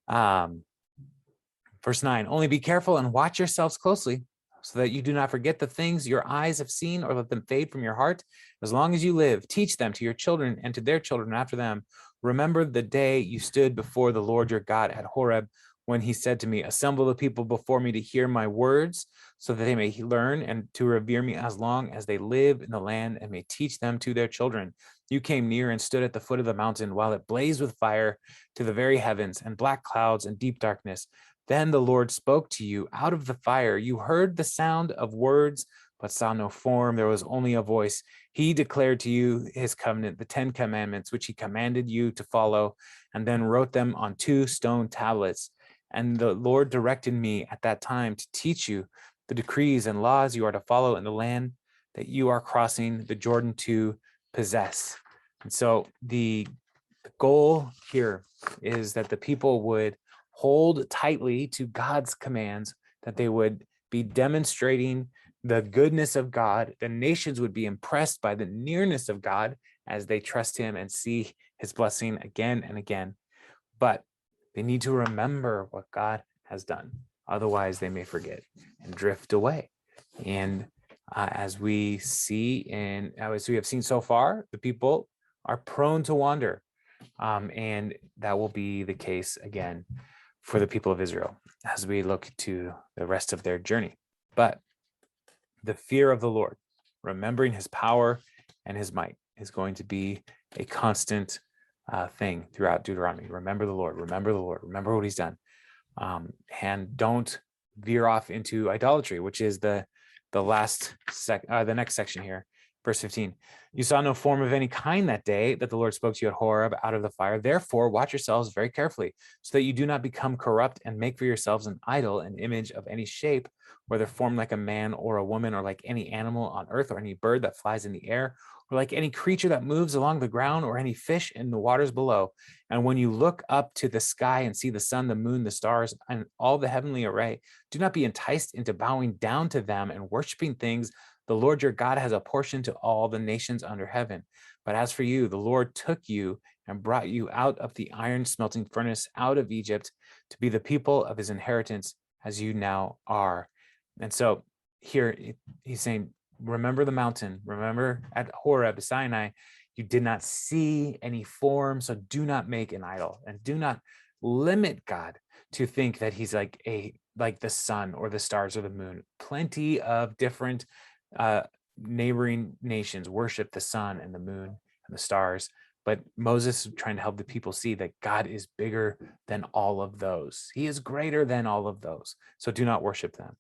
Verse 9, only be careful and watch yourselves closely so that you do not forget the things your eyes have seen or let them fade from your heart. As long as you live, teach them to your children and to their children after them. Remember the day you stood before the Lord your God at Horeb, when he said to me, assemble the people before me to hear my words, so that they may learn and to revere me as long as they live in the land, and may teach them to their children. You came near and stood at the foot of the mountain while it blazed with fire to the very heavens, and black clouds and deep darkness. Then the Lord spoke to you out of the fire. You heard the sound of words, but saw no form. There was only a voice. He declared to you his covenant, the 10 commandments, which he commanded you to follow, and then wrote them on 2 stone tablets. And the Lord directed me at that time to teach you the decrees and laws you are to follow in the land that you are crossing the Jordan to possess. And so the goal here is that the people would hold tightly to God's commands, that they would be demonstrating the goodness of God. The nations would be impressed by the nearness of God as they trust him and see his blessing again and again. But they need to remember what God has done. Otherwise, they may forget and drift away. And as we have seen so far, the people are prone to wander. And that will be the case again for the people of Israel as we look to the rest of their journey. But the fear of the Lord, remembering his power and his might, is going to be a constant thing throughout Deuteronomy. Remember the Lord, remember what he's done. And don't veer off into idolatry, which is the next section here. Verse 15, you saw no form of any kind that day that the Lord spoke to you at Horeb out of the fire. Therefore, watch yourselves very carefully so that you do not become corrupt and make for yourselves an idol, an image of any shape, whether formed like a man or a woman, or like any animal on earth, or any bird that flies in the air, or like any creature that moves along the ground, or any fish in the waters below. And when you look up to the sky and see the sun, the moon, the stars, and all the heavenly array, do not be enticed into bowing down to them and worshiping things the Lord your God has apportioned to all the nations under heaven. But as for you, the Lord took you and brought you out of the iron smelting furnace, out of Egypt, to be the people of his inheritance, as you now are. And so here he's saying, remember the mountain, remember at Horeb, Sinai, you did not see any form, so do not make an idol, and do not limit God to think that he's like the sun or the stars or the moon. Plenty of different neighboring nations worship the sun and the moon and the stars, but Moses is trying to help the people see that God is bigger than all of those. He is greater than all of those, so do not worship them.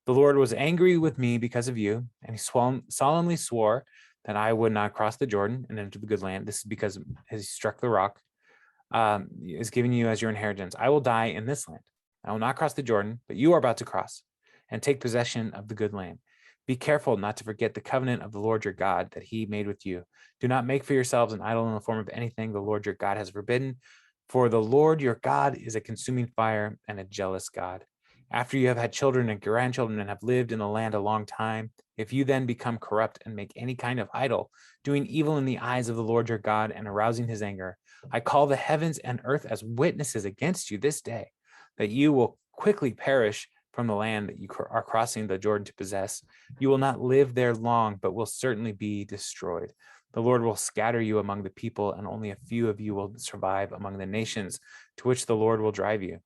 The Lord was angry with me because of you, and he solemnly swore that I would not cross the Jordan and enter the good land. This is because he struck the rock, is giving you as your inheritance. I will die in this land. I will not cross the Jordan, but you are about to cross and take possession of the good land. Be careful not to forget the covenant of the Lord your God that he made with you. Do not make for yourselves an idol in the form of anything the Lord your God has forbidden, for the Lord your God is a consuming fire and a jealous God. After you have had children and grandchildren and have lived in the land a long time, if you then become corrupt and make any kind of idol, doing evil in the eyes of the Lord your God and arousing his anger, I call the heavens and earth as witnesses against you this day, that you will quickly perish from the land that you are crossing the Jordan to possess. You will not live there long, but will certainly be destroyed. The Lord will scatter you among the people, and only a few of you will survive among the nations to which the Lord will drive you.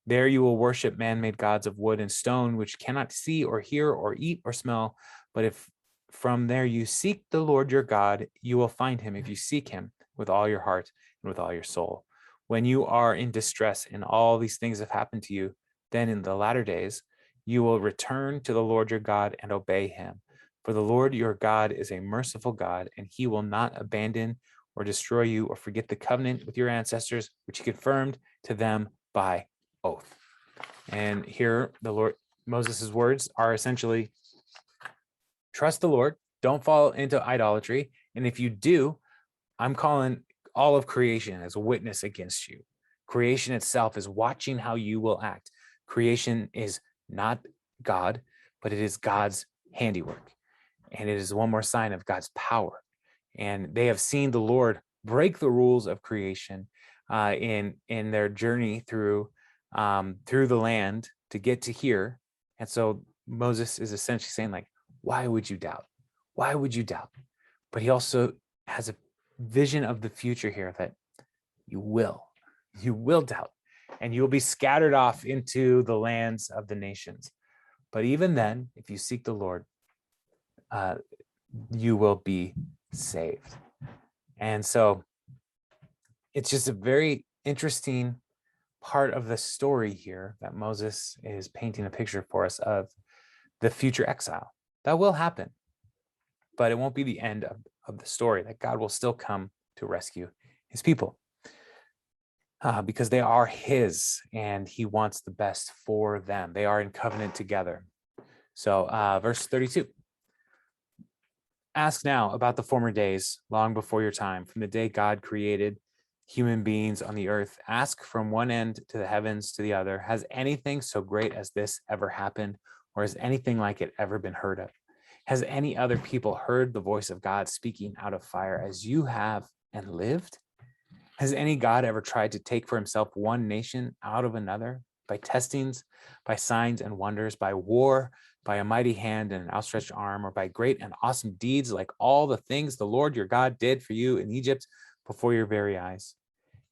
There you will worship man-made gods of wood and stone, which cannot see or hear or eat or smell. But if from there you seek the Lord your God, you will find him if you seek him with all your heart and with all your soul. When you are in distress and all these things have happened to you, then in the latter days, you will return to the Lord your God and obey him. For the Lord your God is a merciful God, and he will not abandon or destroy you or forget the covenant with your ancestors, which he confirmed to them by oath. And here Moses' words are essentially, trust the Lord, don't fall into idolatry. And if you do, I'm calling all of creation as a witness against you. Creation itself is watching how you will act. Creation is not God, but it is God's handiwork. And it is one more sign of God's power. And they have seen the Lord break the rules of creation in their journey through the land to get to here. And so Moses is essentially saying, like, why would you doubt? Why would you doubt? But he also has a vision of the future here that you will doubt, and you'll be scattered off into the lands of the nations. But even then, if you seek the Lord, you will be saved. And so it's just a very interesting part of the story here that Moses is painting a picture for us of the future exile. That will happen, but it won't be the end of the story, that God will still come to rescue his people because they are his and he wants the best for them. They are in covenant together. So verse 32. Ask now about the former days, long before your time, from the day God created human beings on the earth. Ask from one end to the heavens to the other, has anything so great as this ever happened, or has anything like it ever been heard of? Has any other people heard the voice of God speaking out of fire as you have and lived? Has any God ever tried to take for himself one nation out of another by testings, by signs and wonders, by war, by a mighty hand and an outstretched arm, or by great and awesome deeds like all the things the Lord your God did for you in Egypt before your very eyes?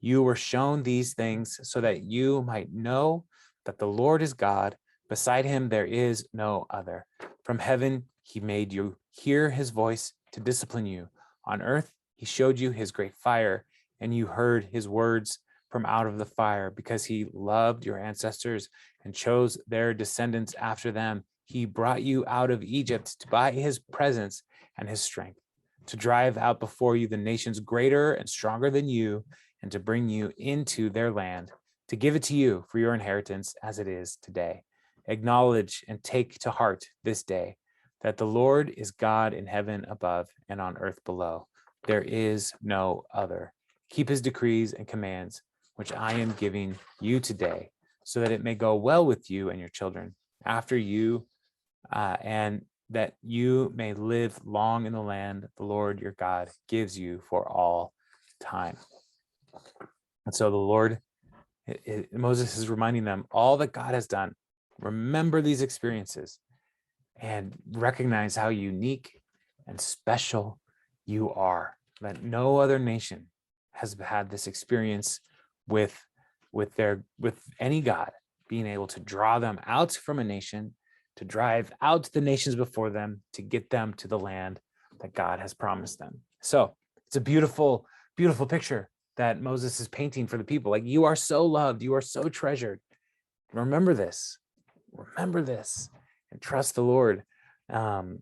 You were shown these things so that you might know that the Lord is God. Beside him there is no other. From heaven he made you hear his voice to discipline you. On earth he showed you his great fire, and you heard his words from out of the fire. Because he loved your ancestors and chose their descendants after them, he brought you out of Egypt by his presence and his strength, to drive out before you the nations greater and stronger than you, and to bring you into their land, to give it to you for your inheritance as it is today. Acknowledge and take to heart this day that the Lord is God in heaven above and on earth below. There is no other. Keep his decrees and commands, which I am giving you today, so that it may go well with you and your children after you, and that you may live long in the land the Lord your God gives you for all time. And so the Lord, Moses is reminding them all that God has done. Remember these experiences and recognize how unique and special you are, that no other nation has had this experience with any God being able to draw them out from a nation, to drive out the nations before them, to get them to the land that God has promised them. So it's a beautiful, beautiful picture that Moses is painting for the people. Like, you are so loved, you are so treasured. Remember this, and trust the Lord. And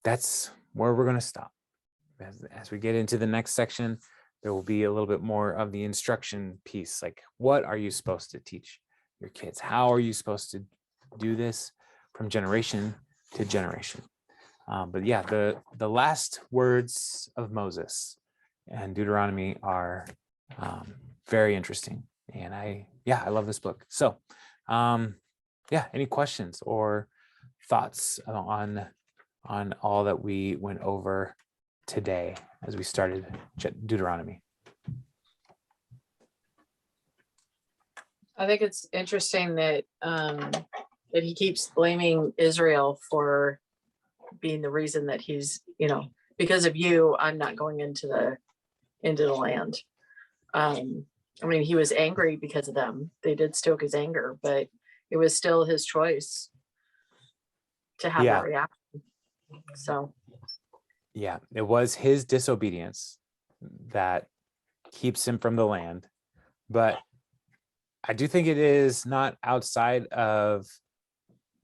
that's where we're going to stop. As we get into the next section, there will be a little bit more of the instruction piece. Like, what are you supposed to teach your kids? How are you supposed to do this from generation to generation? But yeah, the last words of Moses and Deuteronomy are very interesting. And I love this book. So any questions or thoughts on all that we went over today as we started Deuteronomy? I think it's interesting that that he keeps blaming Israel for being the reason that he's, because of you, I'm not going into the land. I mean, he was angry because of them. They did stoke his anger, but it was still his choice to have that reaction. So yeah, it was his disobedience that keeps him from the land. But I do think it is not outside of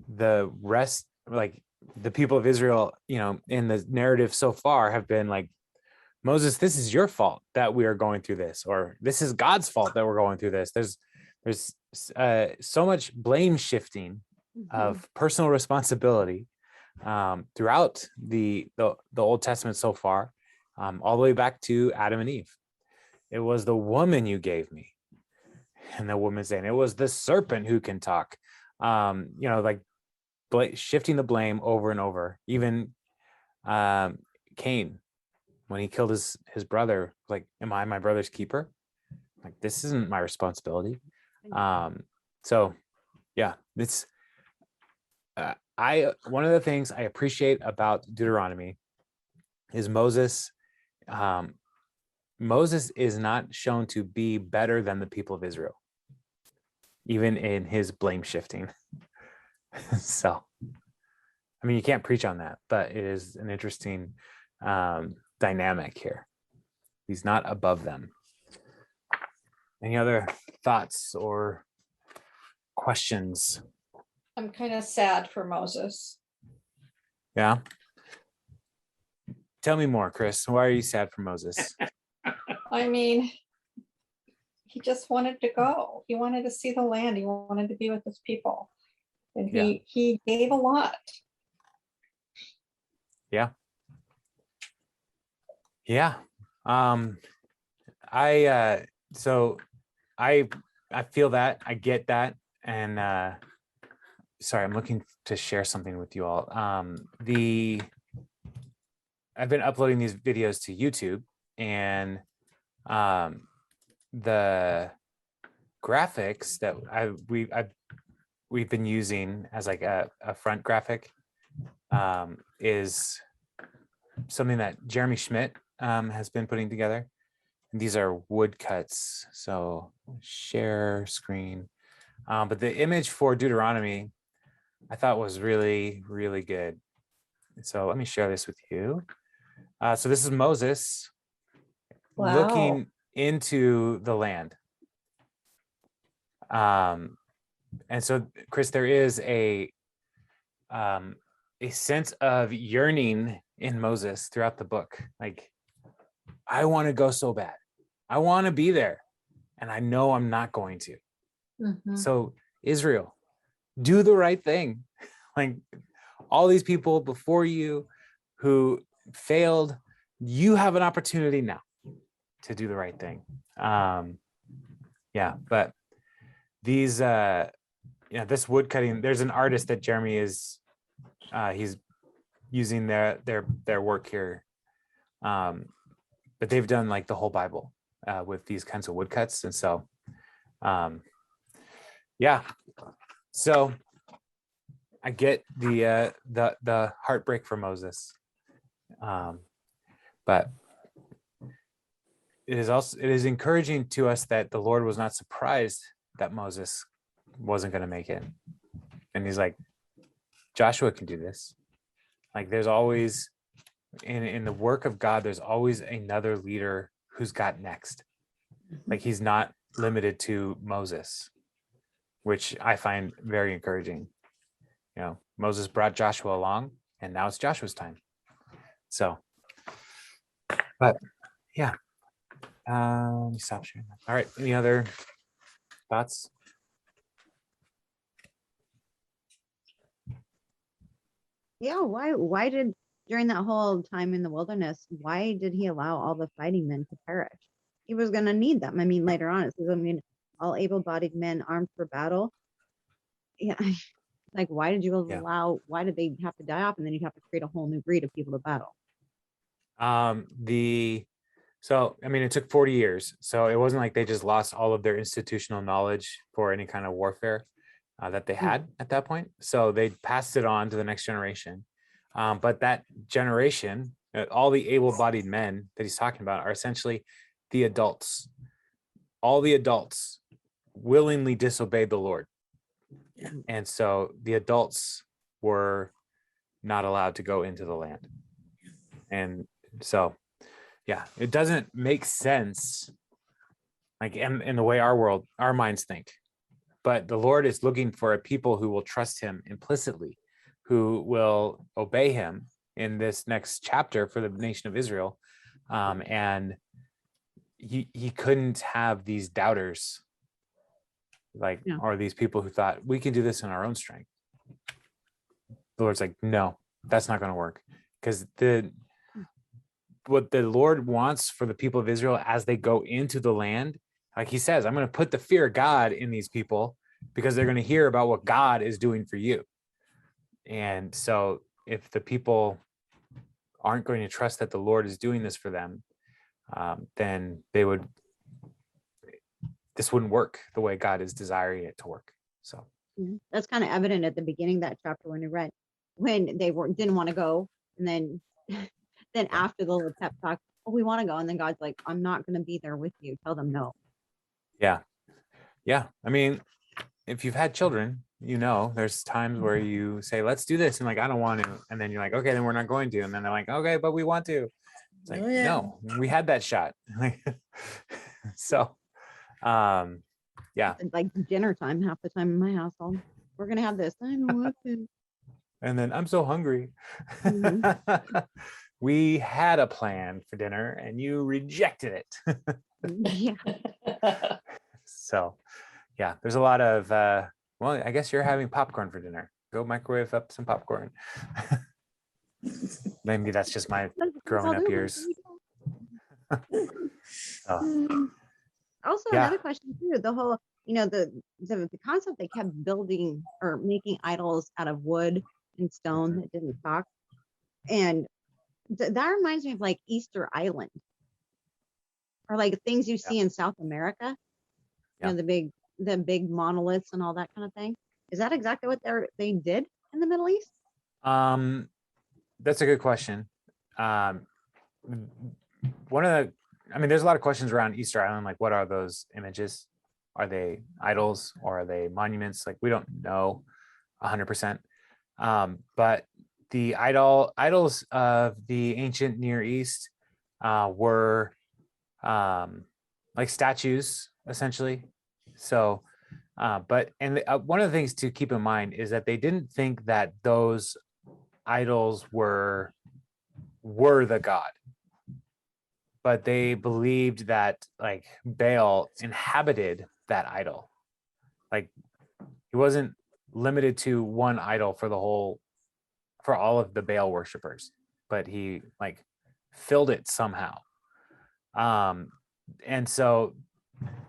the rest, like the people of Israel, in the narrative so far have been like, Moses, this is your fault that we are going through this, or this is God's fault that we're going through this. There's so much blame shifting of personal responsibility throughout the Old Testament so far, all the way back to Adam and Eve. It was the woman you gave me. And the woman saying, it was the serpent who can talk. Like shifting the blame over and over. Even Cain, when he killed his brother, like, am I my brother's keeper? Like, this isn't my responsibility. So yeah, it's one of the things I appreciate about Deuteronomy is Moses. Moses is not shown to be better than the people of Israel, even in his blame shifting. So, I mean, you can't preach on that, but it is an interesting dynamic here. He's not above them. Any other thoughts or questions? I'm kind of sad for Moses. Yeah. Tell me more, Chris. Why are you sad for Moses? I mean, he just wanted to go. He wanted to see the land. He wanted to be with his people. And he gave a lot. Yeah. Yeah. I feel that. I get that. And sorry, I'm looking to share something with you all. I've been uploading these videos to YouTube, and the graphics that we've been using as like a front graphic is something that Jeremy Schmidt has been putting together. And these are woodcuts. So share screen. But the image for Deuteronomy, I thought was really, really good. So let me share this with you. So this is Moses looking into the land. And so, Chris, there is a sense of yearning in Moses throughout the book. Like, I want to go so bad. I want to be there. And I know I'm not going to. Mhm. So, Israel, do the right thing. Like, all these people before you who failed, you have an opportunity now to do the right thing. But these this wood cutting, there's an artist that Jeremy is he's using their work here, but they've done like the whole Bible with these kinds of woodcuts. And so so I get the heartbreak for Moses, but it is encouraging to us that the Lord was not surprised that Moses wasn't going to make it. And he's like, Joshua can do this. Like, there's always in the work of God, there's always another leader who's got next. Like, he's not limited to Moses, which I find very encouraging. Moses brought Joshua along, and now it's Joshua's time. So, but yeah. Let me stop sharing that. All right. Any other thoughts? Yeah, why did, during that whole time in the wilderness, why did he allow all the fighting men to perish? He was going to need them. I mean, later on, it says, all able-bodied men armed for battle. Yeah, like, why did you allow, why did they have to die off? And then you'd have to create a whole new breed of people to battle. So, I mean, it took 40 years. So it wasn't like they just lost all of their institutional knowledge for any kind of warfare that they had at that point. So they passed it on to the next generation. But that generation, all the able-bodied men that he's talking about are essentially the adults. All the adults willingly disobeyed the Lord. And so the adults were not allowed to go into the land. And so, yeah, it doesn't make sense, like in the way our minds think. But the Lord is looking for a people who will trust him implicitly, who will obey him in this next chapter for the nation of Israel. And he couldn't have these doubters, or these people who thought we can do this in our own strength. The Lord's like, no, that's not going to work, because what the Lord wants for the people of Israel as they go into the land Like he says, I'm going to put the fear of God in these people because they're going to hear about what God is doing for you. And so if the people aren't going to trust that the Lord is doing this for them, then this wouldn't work the way God is desiring it to work. So That's kind of evident at the beginning of that chapter when they didn't want to go, and then after the little pep talk, oh, we want to go, and then God's like, I'm not going to be there with you. Tell them no. yeah. I mean, if you've had children, there's times where you say, let's do this, and like, I don't want to, and then you're like, okay, then we're not going to, and then they're like, okay, but we want to. It's like, no, we had that shot. So yeah. It's like dinner time half the time in my household. We're gonna have this. I don't want to. And then I'm so hungry. We had a plan for dinner and you rejected it. Yeah. So yeah, there's a lot of well, I guess you're having popcorn for dinner. Go microwave up some popcorn. Maybe that's just my growing up years. Oh. Also, Yeah. another question too, the whole, the concept they kept building or making idols out of wood and stone that didn't talk. And that reminds me of like Easter Island, or like things you see in South America, the big monoliths and all that kind of thing. Is that exactly what they did in the Middle East? That's a good question. There's a lot of questions around Easter Island, like what are those images? Are they idols or are they monuments? Like we don't know 100%. But the idols of the ancient Near East were like statues, essentially. So, one of the things to keep in mind is that they didn't think that those idols were the God, but they believed that like Baal inhabited that idol. Like he wasn't limited to one idol for all of the Baal worshipers, but he like filled it somehow. And so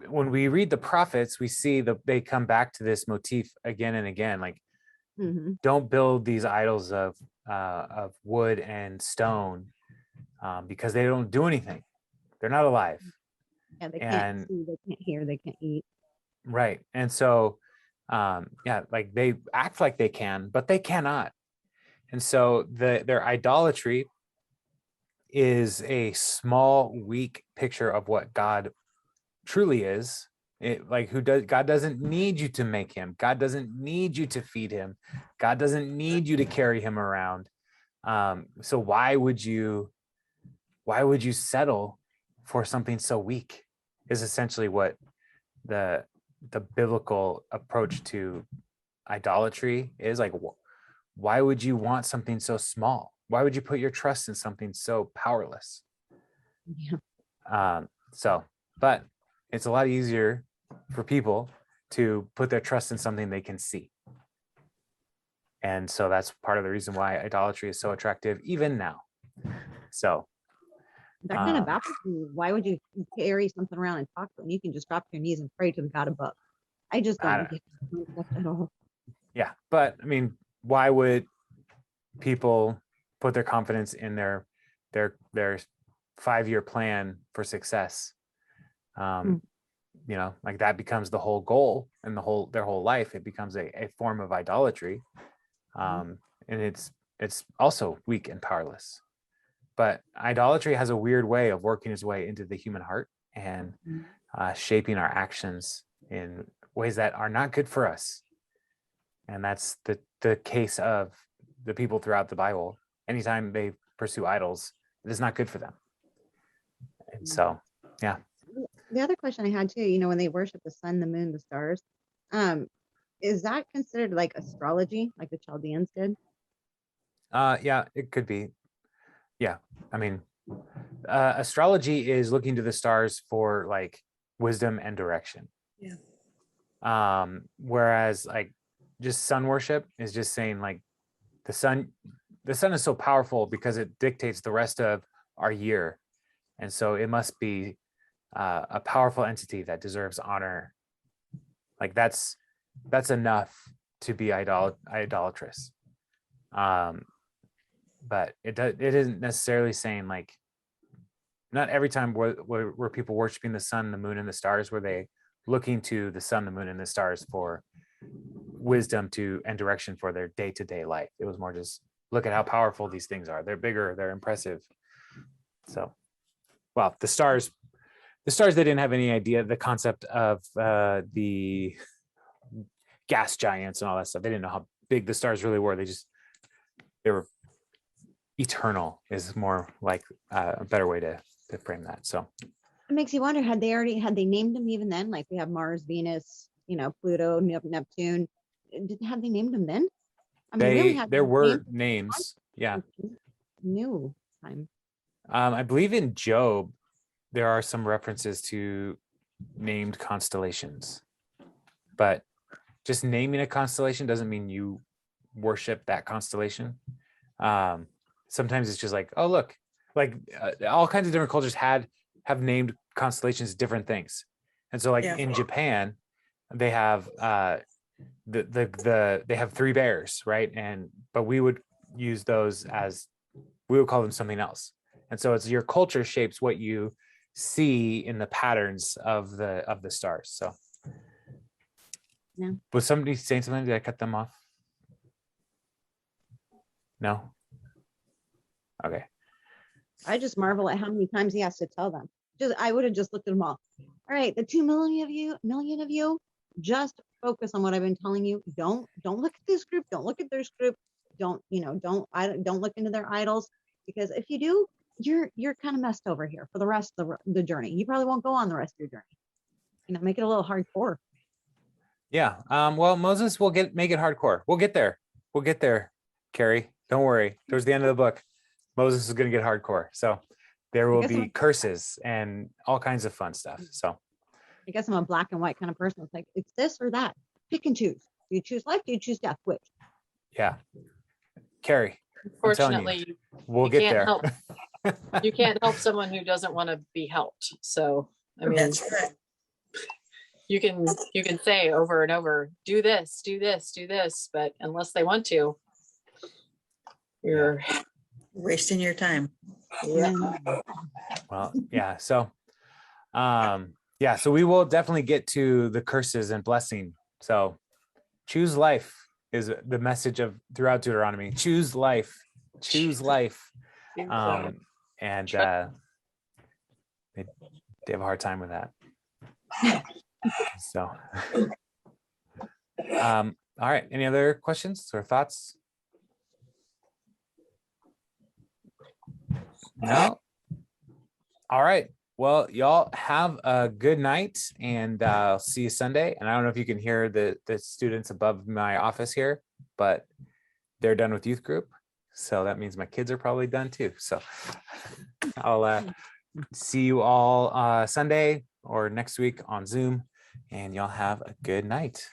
when we read the prophets, we see that they come back to this motif again and again, like don't build these idols of wood and stone because they don't do anything. They're not alive. Yeah, they can't see, they can't hear, they can't eat. Right. And so, like they act like they can, but they cannot. And so their idolatry is a small, weak picture of what God truly is. God doesn't need you to make him. God doesn't need you to feed him. God doesn't need you to carry him around. So why would you settle for something so weak? Is essentially what the biblical approach to idolatry is. Like, why would you want something so small? Why would you put your trust in something so powerless? Yeah. But it's a lot easier for people to put their trust in something they can see. And so that's part of the reason why idolatry is so attractive even now. So that kind of baffles me. Why would you carry something around and talk to them? You can just drop to your knees and pray to the God above. I just don't get that at all. Yeah, but I mean, why would people put their confidence in their 5-year plan for success? Like that becomes the whole goal and their whole life. It becomes a form of idolatry, and it's also weak and powerless. But idolatry has a weird way of working its way into the human heart and shaping our actions in ways that are not good for us. And that's the case of the people throughout the Bible. Anytime they pursue idols, it is not good for them. And so, yeah. The other question I had too, when they worship the sun, the moon, the stars, is that considered like astrology, like the Chaldeans did? Yeah, it could be. Yeah, I mean, astrology is looking to the stars for like wisdom and direction. Yeah. Whereas like just sun worship is just saying like the sun is so powerful because it dictates the rest of our year, and so it must be a powerful entity that deserves honor, like that's enough to be idolatrous. But it isn't necessarily saying like, not every time were people worshiping the sun, the moon, and the stars, were they looking to the sun, the moon, and the stars for wisdom and direction for their day-to-day life. It was more just, look at how powerful these things are. They're bigger, they're impressive. So, well, the stars, they didn't have any idea the concept of the gas giants and all that stuff. They didn't know how big the stars really were. They were eternal is more like a better way to frame that. So It makes you wonder, had they named them even then? Like we have Mars, Venus, Pluto, Neptune. Have they named them then? I mean, really had there were named names. Yeah. new time. I believe in Job, there are some references to named constellations, but just naming a constellation doesn't mean you worship that constellation. Sometimes it's just like, oh, look, like all kinds of different cultures have named constellations different things. And so like in Japan, they have they have 3 bears, right? But we would use those as, we would call them something else. And so it's your culture shapes what you see in the patterns of the stars. So Yeah. Was somebody saying something? Did I cut them off? No. Okay. I just marvel at how many times he has to tell them. I would have just looked at them all. All right, the 2 million of you, just focus on what I've been telling you. Don't look at this group. Don't look at this group. Don't look into their idols, because if you do, you're kind of messed over here for the rest of the journey. You probably won't go on the rest of your journey. Make it a little hardcore. Yeah. Well, Moses will make it hardcore. We'll get there. We'll get there, Carrie. Don't worry. Towards the end of the book, Moses is going to get hardcore. So there will be curses and all kinds of fun stuff. So I guess I'm a black and white kind of person. It's like, it's this or that. Pick and choose. Do you choose life? Do you choose death? Which? Yeah. Carrie, Unfortunately, we'll you get can't there. help. You can't help someone who doesn't want to be helped. So, I mean, That's right. you can say over and over, do this, do this, do this, but unless they want to, you're Wasting your time. Well, yeah. So, so we will definitely get to the curses and blessing. So choose life is the message of throughout Deuteronomy. Choose life. Choose life. And they have a hard time with that. So, all right. Any other questions or thoughts? No. All right. Well, y'all have a good night, and I'll see you Sunday. And I don't know if you can hear the students above my office here, but they're done with youth group. So that means my kids are probably done too. So I'll see you all Sunday or next week on Zoom, and y'all have a good night.